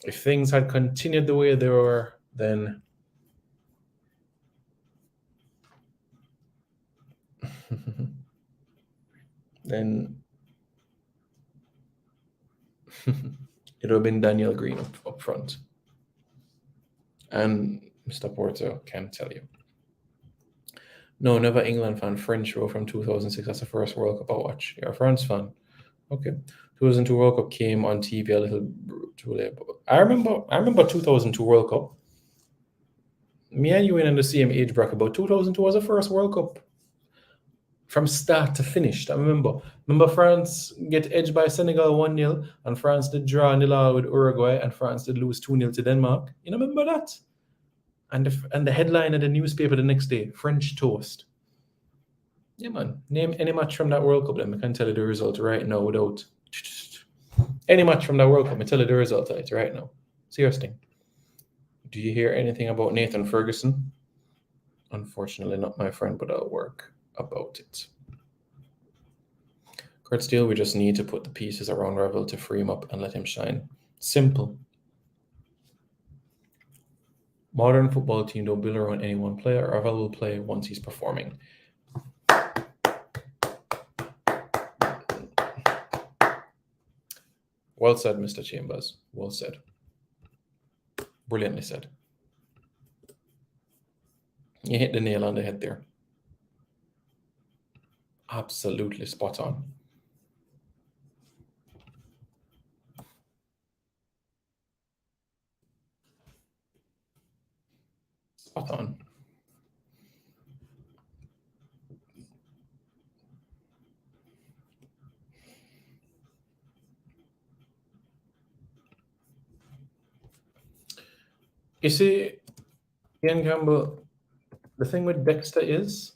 If things had continued the way they were, then it would have been Daniel Green up front. And Mr. Porter can tell you. No, never England fan. French row from 2006. That's the first World Cup I watched. You're a France fan. Okay. 2002 World Cup came on TV a little too late. I remember 2002 World Cup. Me and you in the same age bracket, about 2002 was the first World Cup. From start to finish. I remember France get edged by Senegal 1-0, and France did draw 0 with Uruguay, and France did lose 2-0 to Denmark. You know, remember that? And the headline of the newspaper the next day, French toast. Yeah, man. Name any match from that World Cup, then I can tell you the result right now without any match from that World Cup. I tell you the result right now. Seriously. Do you hear anything about Nathan Ferguson? Unfortunately, not my friend, but I'll work about it. Kurt Steele, we just need to put the pieces around Ravel to free him up and let him shine. Simple. Modern football team don't build around any one player. Ravel will play once he's performing. Well said, Mr. Chambers. Well said. Brilliantly said. You hit the nail on the head there. Absolutely spot on. Spot on. You see, Ian Campbell, the thing with Dexter is,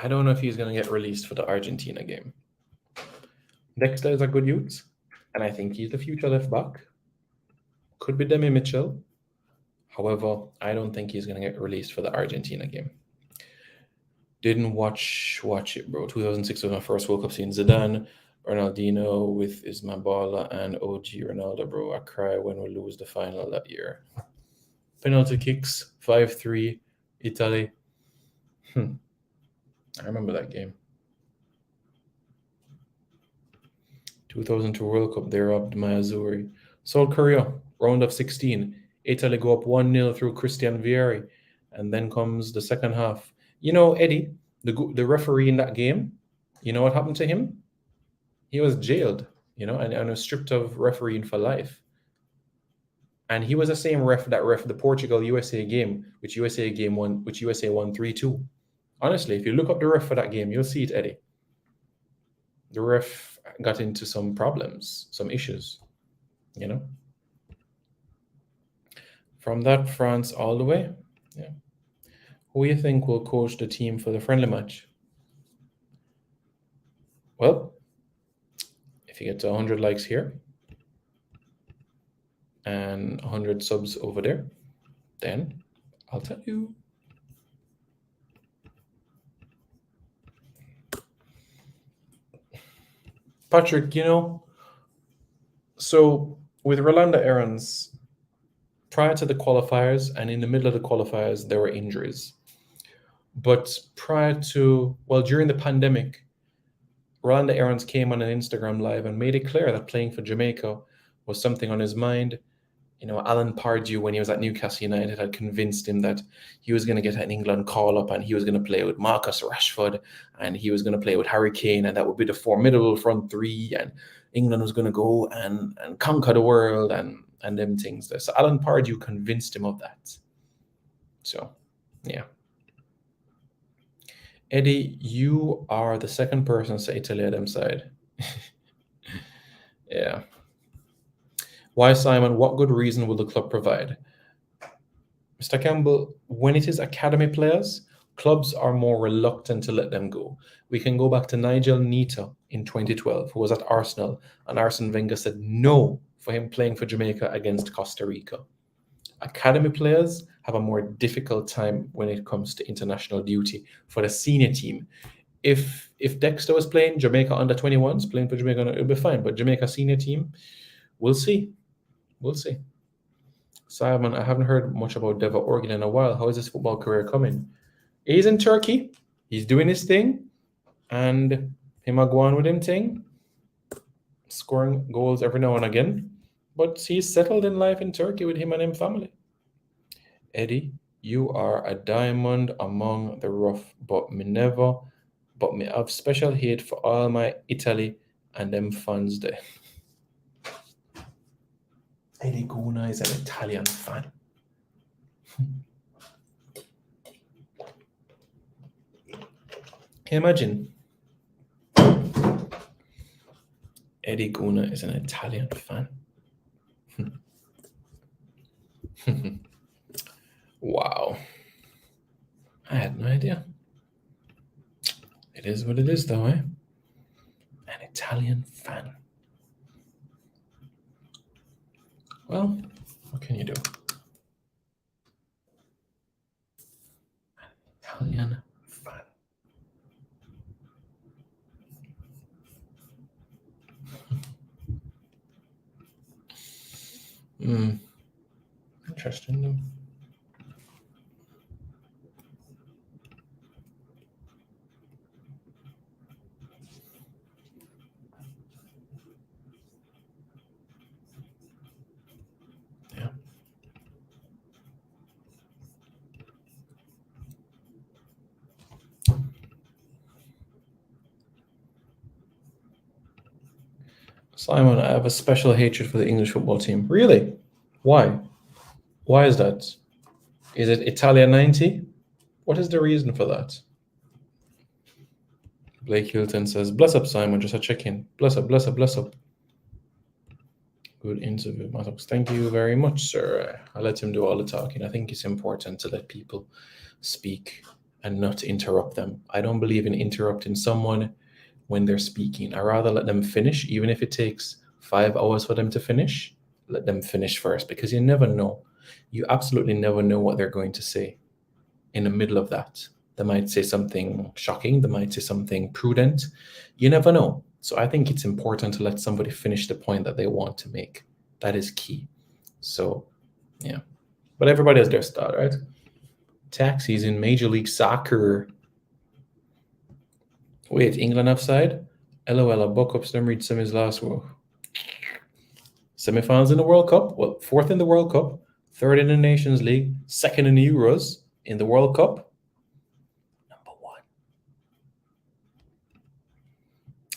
I don't know if he's going to get released for the Argentina game. Dexter is a good youth, and I think he's the future left back. Could be Demi Mitchell. However, I don't think he's going to get released for the Argentina game. Didn't watch it, bro. 2006 was my first World Cup seeing Zidane, Ronaldinho with Isma Bala and OG Ronaldo, bro. I cry when we lose the final that year. Penalty kicks, 5-3, Italy. I remember that game. 2002 World Cup, they robbed my Azzurri. South Korea, round of 16. Italy go up 1-0 through Christian Vieri. And then comes the second half. You know, Eddie, the referee in that game, you know what happened to him? He was jailed, and was stripped of refereeing for life. And he was the same ref that ref the Portugal-USA game, which USA won 3-2. Honestly, if you look up the ref for that game, you'll see it, Eddie. The ref got into some problems, some issues, From that, France all the way. Yeah. Who do you think will coach the team for the friendly match? Well, if you get to 100 likes here and 100 subs over there, then I'll tell you. Patrick, so with Rolanda Aarons, prior to the qualifiers and in the middle of the qualifiers, there were injuries. But during the pandemic, Rolanda Aarons came on an Instagram Live and made it clear that playing for Jamaica was something on his mind. Alan Pardew, when he was at Newcastle United, had convinced him that he was going to get an England call-up and he was going to play with Marcus Rashford and he was going to play with Harry Kane, and that would be the formidable front three, and England was going to go and conquer the world and them things there. So Alan Pardew convinced him of that. So, yeah. Eddie, you are the second person to say Italy at them side. Yeah. Why, Simon? What good reason will the club provide? Mr. Campbell, when it is academy players, clubs are more reluctant to let them go. We can go back to Nigel Nita in 2012, who was at Arsenal, and Arsene Wenger said no for him playing for Jamaica against Costa Rica. Academy players have a more difficult time when it comes to international duty for the senior team. If Dexter was playing Jamaica under 21s, playing for Jamaica, it'll be fine. But Jamaica senior team, we'll see. We'll see. Simon, I haven't heard much about Deva Organ in a while. How is his football career coming? He's in Turkey. He's doing his thing. And him a go on with him thing. Scoring goals every now and again. But he's settled in life in Turkey with him and him family. Eddie, you are a diamond among the rough, but me have special hate for all my Italy and them fans there. Eddie Guna is an Italian fan. Imagine. Eddie Guna is an Italian fan. Wow. I had no idea. It is what it is, though, eh? An Italian fan. Well, what can you do? Italian fan. Interesting, though. Yeah. Simon, I have a special hatred for the English football team. Really? Why? Why is that? Is it Italia 90? What is the reason for that? Blake Hilton says, bless up, Simon, just a check-in. Bless up, bless up, bless up. Good interview, Mattox. Thank you very much, sir. I'll let him do all the talking. I think it's important to let people speak and not interrupt them. I don't believe in interrupting someone when they're speaking. I rather let them finish, even if it takes 5 hours for them to finish. Let them finish first, because you never know. You absolutely never know what they're going to say in the middle of that. They might say something shocking. They might say something prudent. You never know. So I think it's important to let somebody finish the point that they want to make. That is key. So, yeah. But everybody has their style, right? Taxis in Major League Soccer. Wait, England offside? LOL, buck up them reach semis last world. Semifinals in the World Cup? Well, 4th in the World Cup, 3rd in the Nations League, 2nd in the Euros, in the World Cup. Number 1.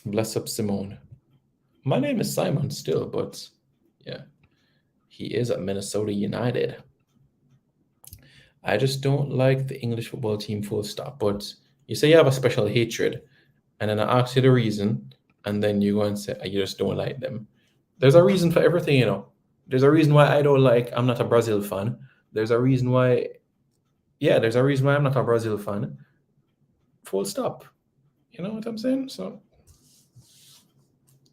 Bless up Simone. My name is Simon still, but yeah, he is at Minnesota United. I just don't like the English football team, full stop. But you say you have a special hatred, and then I ask you the reason, and then you go and say you just don't like them. There's a reason for everything, you know. There's a reason why I'm not a Brazil fan. There's a reason why I'm not a Brazil fan. Full stop. You know what I'm saying? So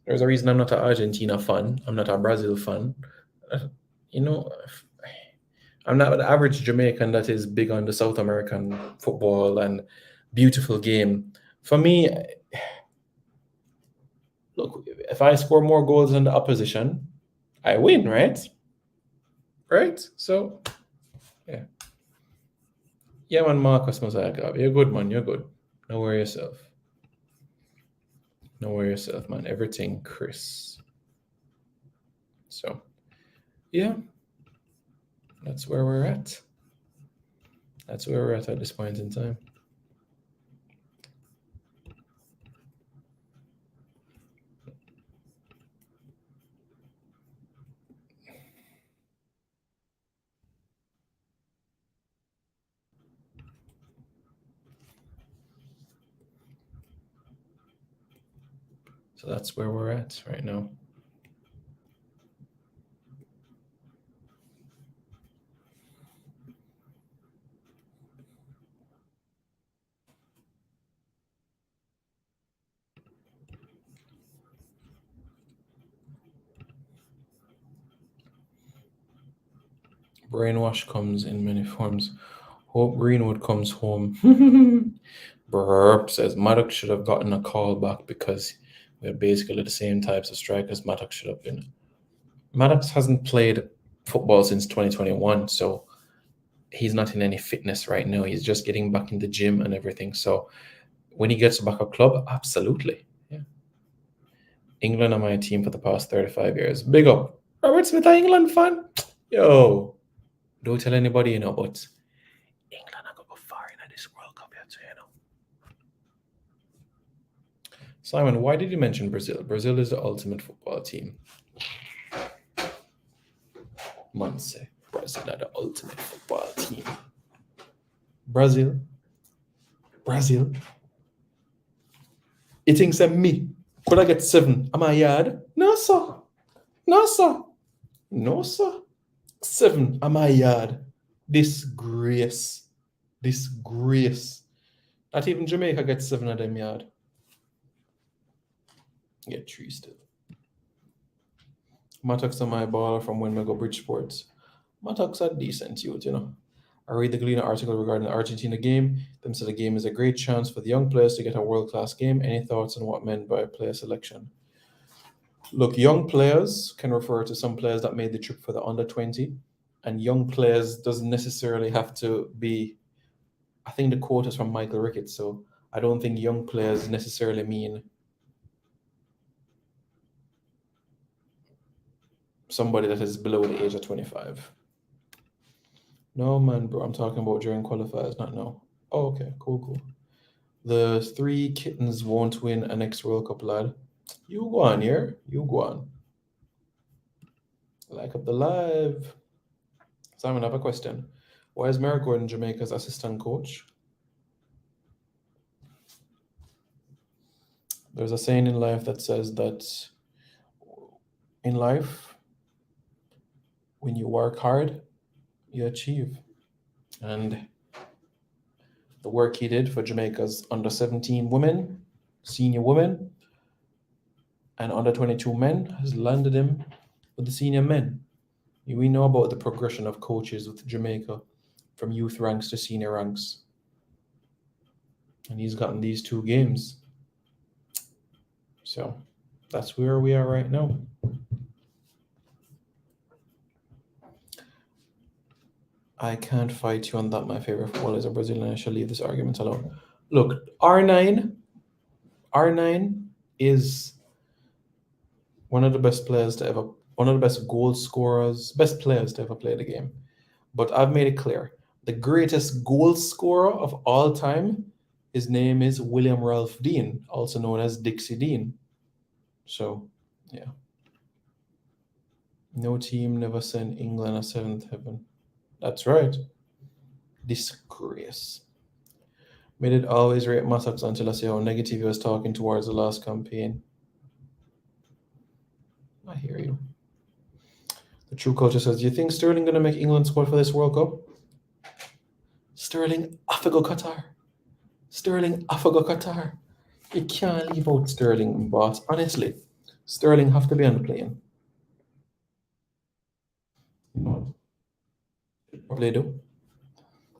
there's a reason I'm not an Argentina fan. I'm not a Brazil fan. You know, I'm not an average Jamaican that is big on the South American football and beautiful game. For me, look, if I score more goals than the opposition, I win, right? Right? So, yeah. Yeah, man, Marcus Mosaic. You're good, man. You're good. Don't worry yourself. Don't worry yourself, man. Everything, Chris. So, yeah. That's where we're at. That's where we're at this point in time. So that's where we're at right now. Brainwash comes in many forms. Hope Greenwood comes home. Burp says Maddox should have gotten a call back because we had basically the same types of strikers Maddox should have been. Maddox hasn't played football since 2021, so he's not in any fitness right now. He's just getting back in the gym and everything. So when he gets back a club, absolutely. Yeah. England are my team for the past 35 years. Big up. Robert Smith, an England fan? Yo. Don't tell anybody, you know, but England are going to go far in this World Cup, you know. Simon, why did you mention Brazil? Brazil is the ultimate football team. Man say Brazil are the ultimate football team. Brazil. It thinks that me. Could I get 7? Am I yard? No, sir. 7. Am I yard? Disgrace. Not even Jamaica gets 7 of them yard. Get 3 still. Mattox and my baller from when we go Bridgeport. Mattox are decent youth, you know. I read the Galena article regarding the Argentina game. Them said the game is a great chance for the young players to get a world-class game. Any thoughts on what meant by player selection? Look, young players can refer to some players that made the trip for the under 20, and young players doesn't necessarily have to be. I think the quote is from Michael Ricketts, so I don't think young players necessarily mean somebody that is below the age of 25. No, man, bro, I'm talking about during qualifiers, not now. Oh, okay, cool. The 3 kittens won't win a next World Cup, lad. You go on here. You go on. Like up the live. Simon, I have a question. Why is Merrick Gordon Jamaica's assistant coach? There's a saying in life that says that in life, when you work hard, you achieve. And the work he did for Jamaica's under 17 women, senior women, and under 22 men has landed him with the senior men. We know about the progression of coaches with Jamaica from youth ranks to senior ranks. And he's gotten these 2 games. So that's where we are right now. I can't fight you on that. My favorite footballer is a Brazilian. I shall leave this argument alone. Look, R9 is one of the best players to ever, one of the best goal scorers, best players to ever play the game. But I've made it clear, the greatest goal scorer of all time, his name is William Ralph Dean, also known as Dixie Dean. So, yeah. No team never sent England a 7th heaven. That's right. Disgrace. Made it always rate Massacres until I see how negative he was talking towards the last campaign. I hear you. The True Culture says, do you think Sterling going to make England squad for this World Cup? Sterling, off to go Qatar. You can't leave out Sterling, boss. Honestly, Sterling have to be on the plane.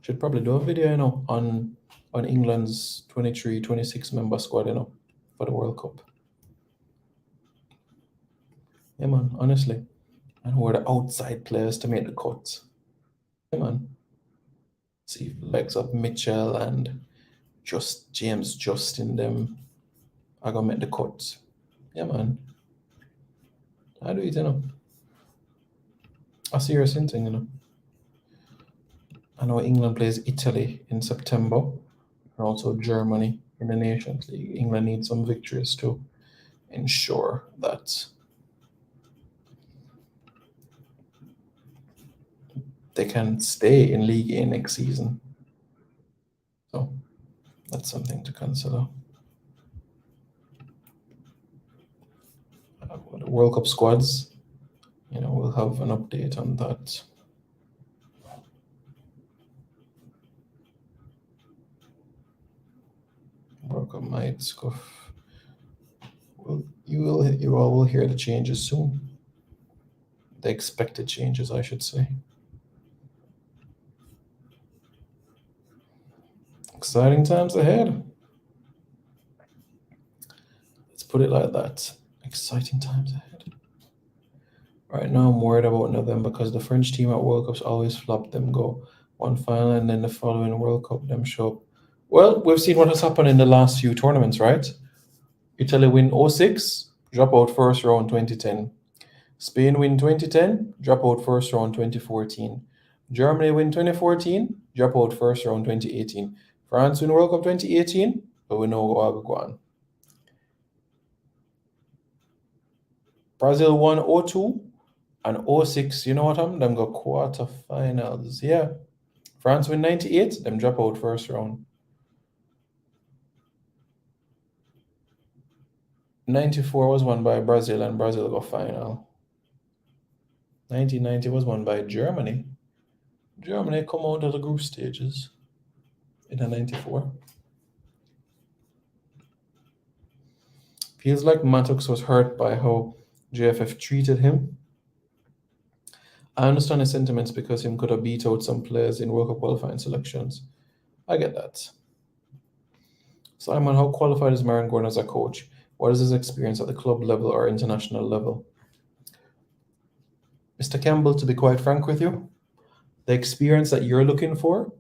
Should probably do a video, you know, on England's 23, 26 member squad, you know, for the World Cup. Yeah, man, honestly. And who are the outside players to make the cuts? Yeah, man. See legs of Mitchell and just James Justin them are gonna make the cuts. Yeah, man. I do it, you know. I see your thing, you know. I know England plays Italy in September and also Germany in the Nations League. England needs some victories to ensure that they can stay in League A next season. So that's something to consider. The World Cup squads, you know, we'll have an update on that. World Cup might scuff. Well, you all will hear the changes soon. The expected changes, I should say. Exciting times ahead. Let's put it like that. Exciting times ahead. Right now, I'm worried about November because the French team at World Cups always flop. Them go one final and then the following World Cup them show up. Well, we've seen what has happened in the last few tournaments, right? Italy win 06, drop out first round 2010. Spain win 2010, drop out first round 2014. Germany win 2014, drop out first round 2018. France win World Cup 2018, but we know what will go on. Brazil won 02, And '06, you know what happened? Them go quarterfinals. Yeah. France win 98, them drop out first round. 94 was won by Brazil, and Brazil go final. 1990 was won by Germany. Germany come out of the group stages in a 94. Feels like Mattox was hurt by how JFF treated him. I understand his sentiments because him could have beat out some players in World Cup qualifying selections. I get that. Simon, how qualified is Maran Gordon as a coach? What is his experience at the club level or international level? Mr. Campbell, to be quite frank with you, the experience that you're looking for,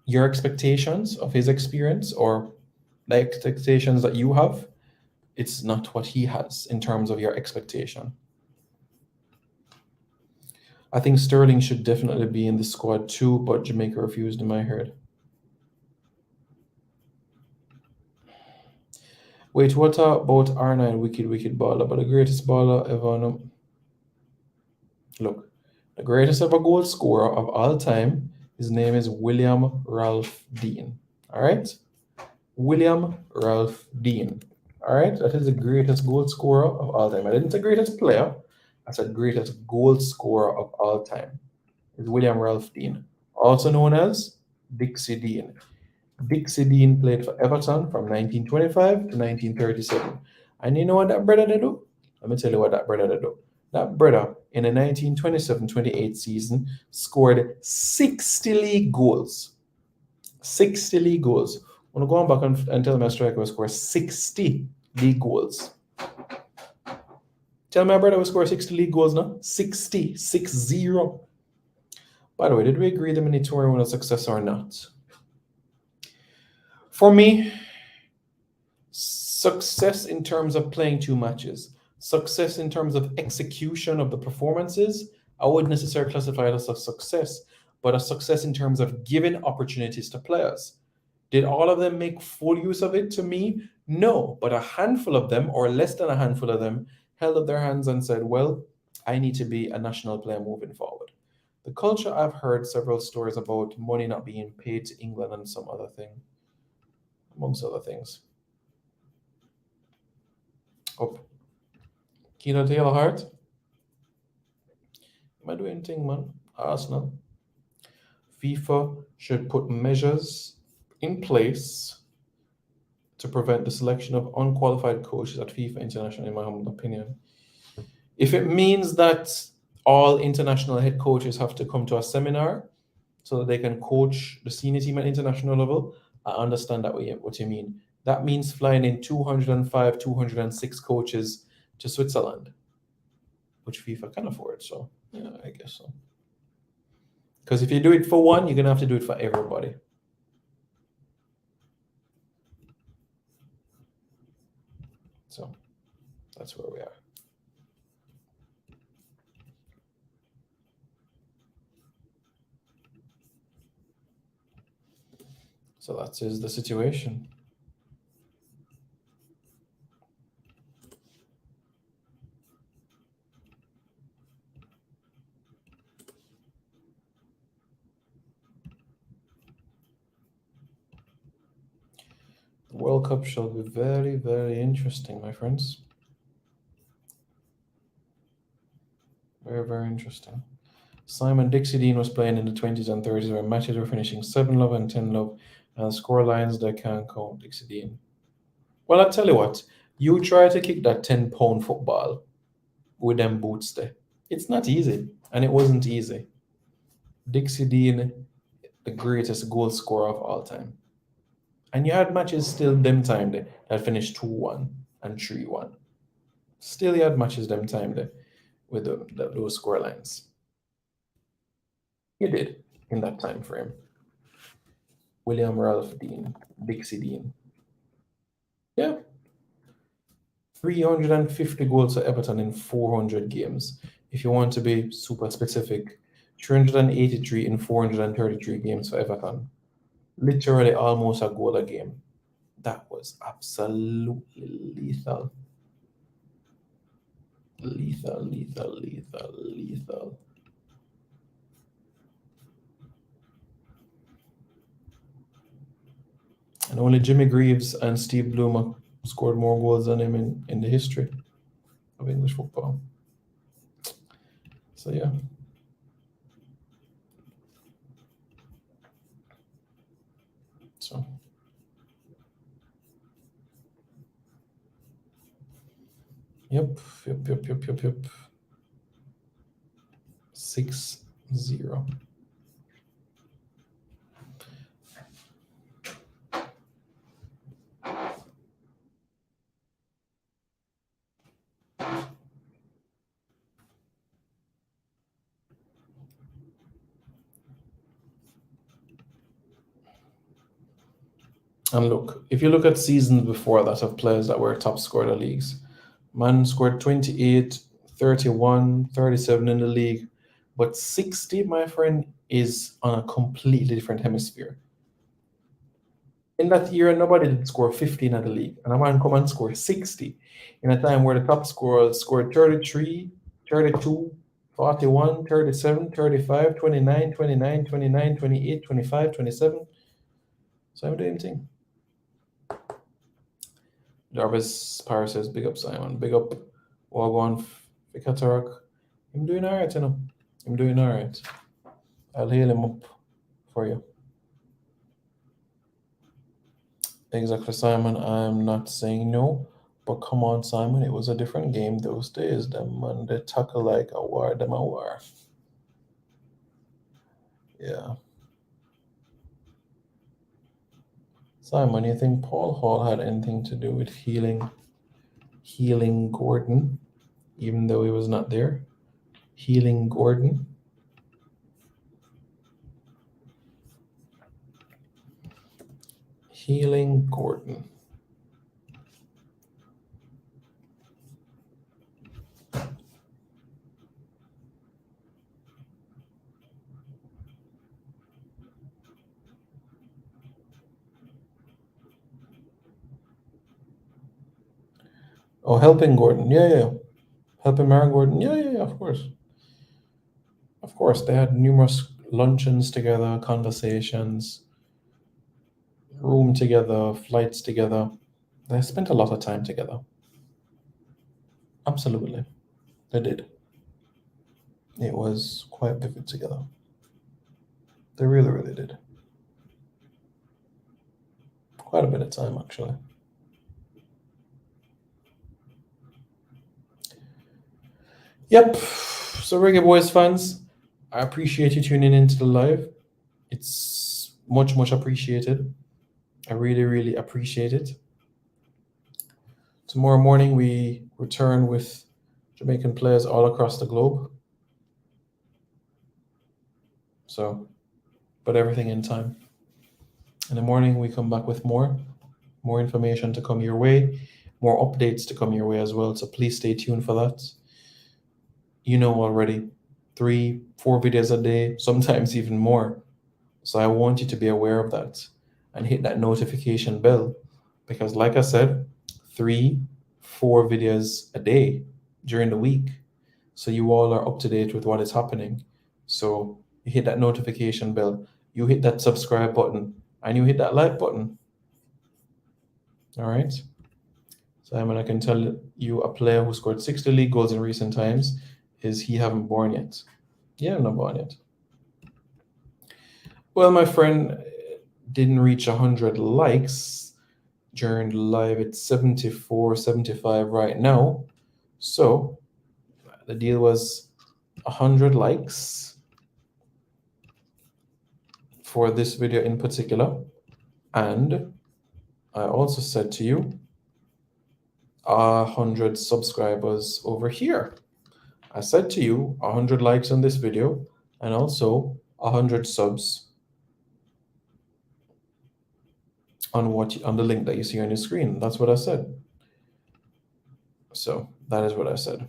your expectations of his experience or the expectations that you have, it's not what he has in terms of your expectation. I think Sterling should definitely be in the squad too, but Jamaica refused him, I heard. Wait, what about R9 wicked baller? But the greatest baller ever. No. Look, the greatest ever goal scorer of all time, his name is William Ralph Dean. All right? William Ralph Dean. All right? That is the greatest goal scorer of all time. I didn't say greatest player. I said greatest goal scorer of all time. It's William Ralph Dean, also known as Dixie Dean. Dixie Dean played for Everton from 1925 to 1937. And you know what that brother did do? Let me tell you what that brother did do. That brother, in the 1927-28 season, scored 60 league goals. 60 league goals. I'm going to go back and tell my striker will score 60 league goals. Tell my brother will score 60 league goals now. 60. 6-0. By the way, did we agree the mini tour was a success or not? For me, success in terms of playing 2 matches, success in terms of execution of the performances, I wouldn't necessarily classify it as a success, but a success in terms of giving opportunities to players. Did all of them make full use of it? To me, no, but a handful of them, or less than a handful of them, held up their hands and said, well, I need to be a national player moving forward. The culture, I've heard several stories about money not being paid to England and some other thing, amongst other things. Up. Kino Taylor Hart. Am I doing anything, man? Arsenal. FIFA should put measures in place to prevent the selection of unqualified coaches at FIFA International, in my humble opinion. If it means that all international head coaches have to come to a seminar so that they can coach the senior team at international level, I understand that what you mean. That means flying in 205, 206 coaches to Switzerland, which FIFA can afford. So, yeah, I guess so. Because if you do it for one, you're going to have to do it for everybody. So, that's where we are. So that is the situation. The World Cup shall be very, very interesting, my friends. Very, very interesting. Simon Dixie Dean was playing in the 20s and 30s where matches were finishing 7-love and 10-love, and score lines that can't count. Dixie Dean. Well, I tell you what, you try to kick that 10-pound football with them boots there. It's not easy, and it wasn't easy. Dixie Dean, the greatest goal scorer of all time. And you had matches still them time there that finished 2-1 and 3-1. Still you had matches them time there with those score lines. You did in that time frame. William Ralph Dean, Dixie Dean. Yeah. 350 goals for Everton in 400 games. If you want to be super specific, 383 in 433 games for Everton. Literally almost a goal a game. That was absolutely lethal. Lethal, lethal, lethal, lethal. And only Jimmy Greaves and Steve Bloomer scored more goals than him in the history of English football. So yeah. So yep. 6-0. And look, if you look at seasons before that of players that were top scorer of leagues, man scored 28, 31, 37 in the league, but 60, my friend, is on a completely different hemisphere. In that year, nobody did score 15 at the league, and a man come and score 60 in a time where the top scorers scored 33, 32, 41, 37, 35, 29, 29, 29, 28, 25, 27. So I'm doing thing. Jarvis Parr says, big up Simon, big up Wagwan Qatar. I'm doing all right, you know. I'm doing all right. I'll heal him up for you. Exactly, Simon. I'm not saying no, but come on, Simon. It was a different game those days. Them man, they tackle like a war, them a war. Yeah. Simon, you think Paul Hall had anything to do with healing Gordon, even though he was not there? Healing Gordon. Healing Gordon. Oh, helping Gordon. Yeah. Helping Maren Gordon. Yeah, of course. Of course, they had numerous luncheons together, conversations, room together, flights together. They spent a lot of time together. Absolutely. They did. It was quite vivid together. They really, really did. Quite a bit of time, actually. Yep. So, Reggae Boyz fans, I appreciate you tuning into the live. It's much, much appreciated. I really, really appreciate it. Tomorrow morning, we return with Jamaican players all across the globe. So, but everything in time. In the morning, we come back with more information to come your way, more updates to come your way as well. So please stay tuned for that. You know already, 3-4 videos a day, sometimes even more. So I want you to be aware of that and hit that notification bell, because like I said, 3-4 videos a day during the week. So you all are up to date with what is happening. So you hit that notification bell, you hit that subscribe button, and you hit that like button. All right. Simon, I can tell you a player who scored 60 league goals in recent times is he haven't born yet. Yeah, I'm not born yet. Well, my friend didn't reach 100 likes during the live. It's 74, 75 right now. So the deal was 100 likes for this video in particular. And I also said to you, 100 subscribers over here. I said to you, 100 likes on this video and also 100 subs on the link that you see on your screen. That's what I said. So that is what I said.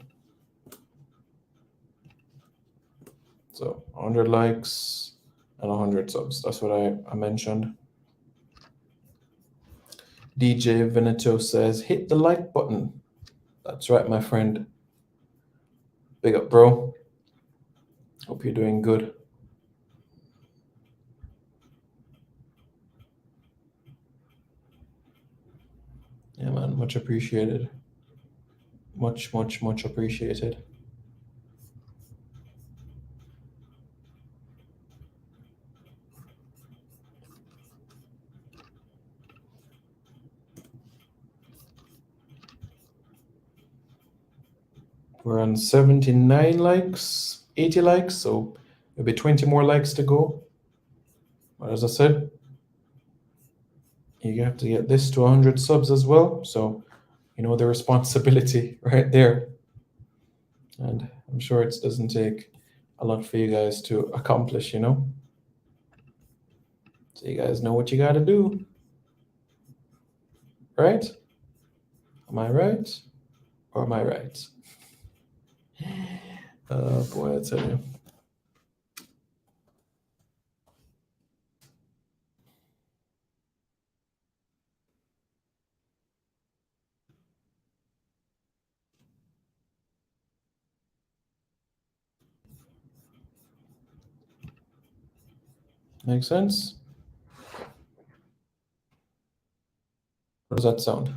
So 100 likes and 100 subs. That's what I mentioned. DJ Veneto says, hit the like button. That's right, my friend. Big up, bro. Hope you're doing good. Yeah, man, much appreciated. Much appreciated. We're on 79 likes, 80 likes, so maybe 20 more likes to go. But as I said, you have to get this to 100 subs as well. So, you know, the responsibility right there. And I'm sure it doesn't take a lot for you guys to accomplish, you know? So you guys know what you got to do. Right? Am I right? Or am I right? Oh boy, I tell you. Makes sense? How does that sound?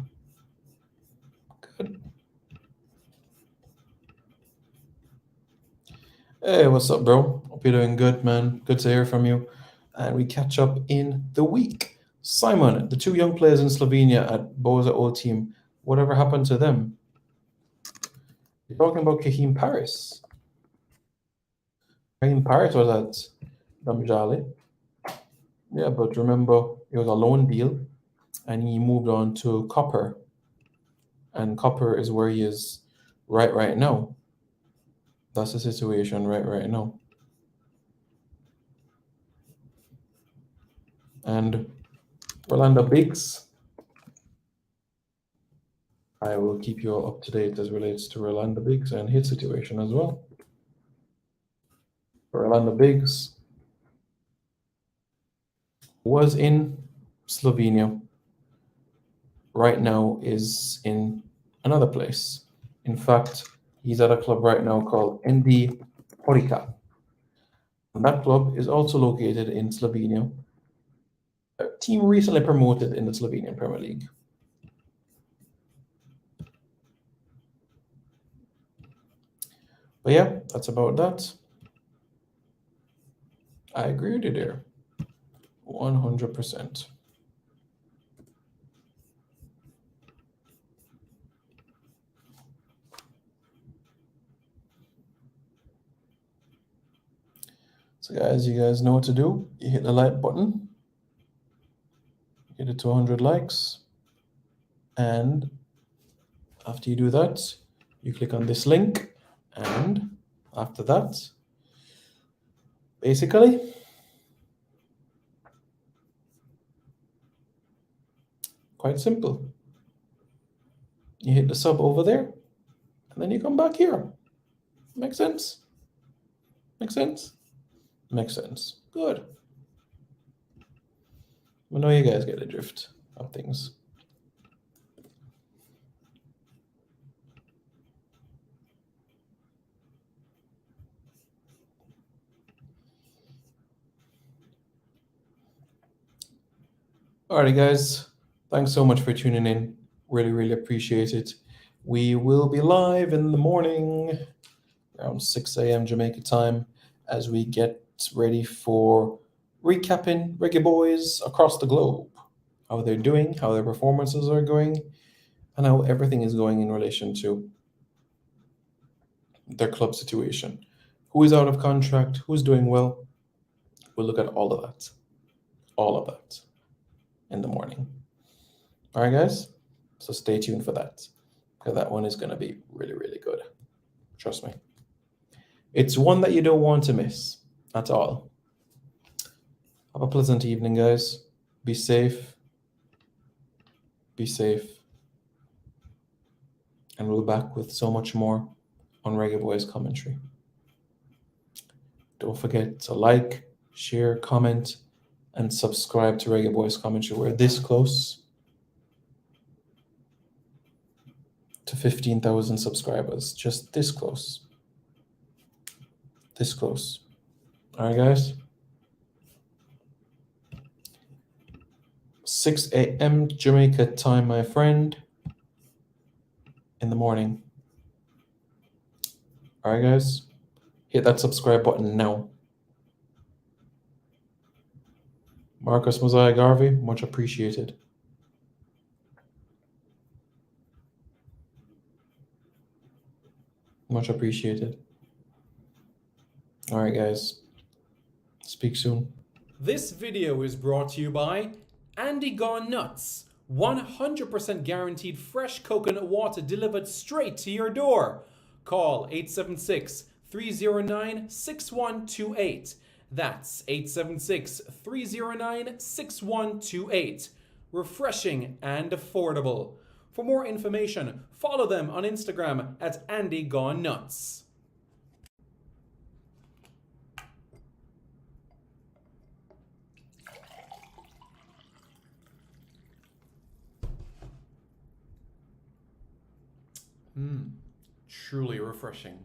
Good. Hey, what's up, bro? Hope you're doing good, man. Good to hear from you. And we catch up in the week. Simon, the two young players in Slovenia at Boza O team, whatever happened to them? You're talking about Kahim Paris. Kahim Paris was at Damjali. Yeah, but remember, it was a loan deal and he moved on to Copper. And Copper is where he is right now. That's the situation right now. And Rolanda Biggs, I will keep you all up to date as relates to Rolanda Biggs and his situation as well. Rolanda Biggs was in Slovenia, right now is in another place. In fact, he's at a club right now called ND Horica. And that club is also located in Slovenia. A team recently promoted in the Slovenian Premier League. But yeah, that's about that. I agree with you there. 100%. So guys, you guys know what to do. You hit the like button. Get it to 100 likes. And after you do that, you click on this link. And after that, basically, quite simple. You hit the sub over there, and then you come back here. Make sense? Make sense? Makes sense. Good. I know you guys get the drift of things. Alrighty, guys. Thanks so much for tuning in. Really appreciate it. We will be live in the morning around 6 a.m. Jamaica time as we get ready for recapping Reggae Boys across the globe. How they're doing, how their performances are going, and how everything is going in relation to their club situation. Who is out of contract? Who's doing well? We'll look at all of that in the morning. All right, guys? So stay tuned for that, because that one is going to be really good. Trust me. It's one that you don't want to miss at all. Have a pleasant evening, guys. Be safe. Be safe. And we'll be back with so much more on Reggaeboyz Commentary. Don't forget to like, share, comment, and subscribe to Reggaeboyz Commentary. We're this close to 15,000 subscribers. Just this close. this close. All right, guys. 6 a.m. Jamaica time, my friend. In the morning. All right, guys. Hit that subscribe button now. Marcus Mosiah Garvey, much appreciated. Much appreciated. All right, guys. Speak soon. This video is brought to you by Andy Gone Nuts. 100% guaranteed fresh coconut water delivered straight to your door. Call 876-309-6128. That's 876-309-6128. Refreshing and affordable. For more information, follow them on Instagram at Andy Gone Nuts. Truly refreshing.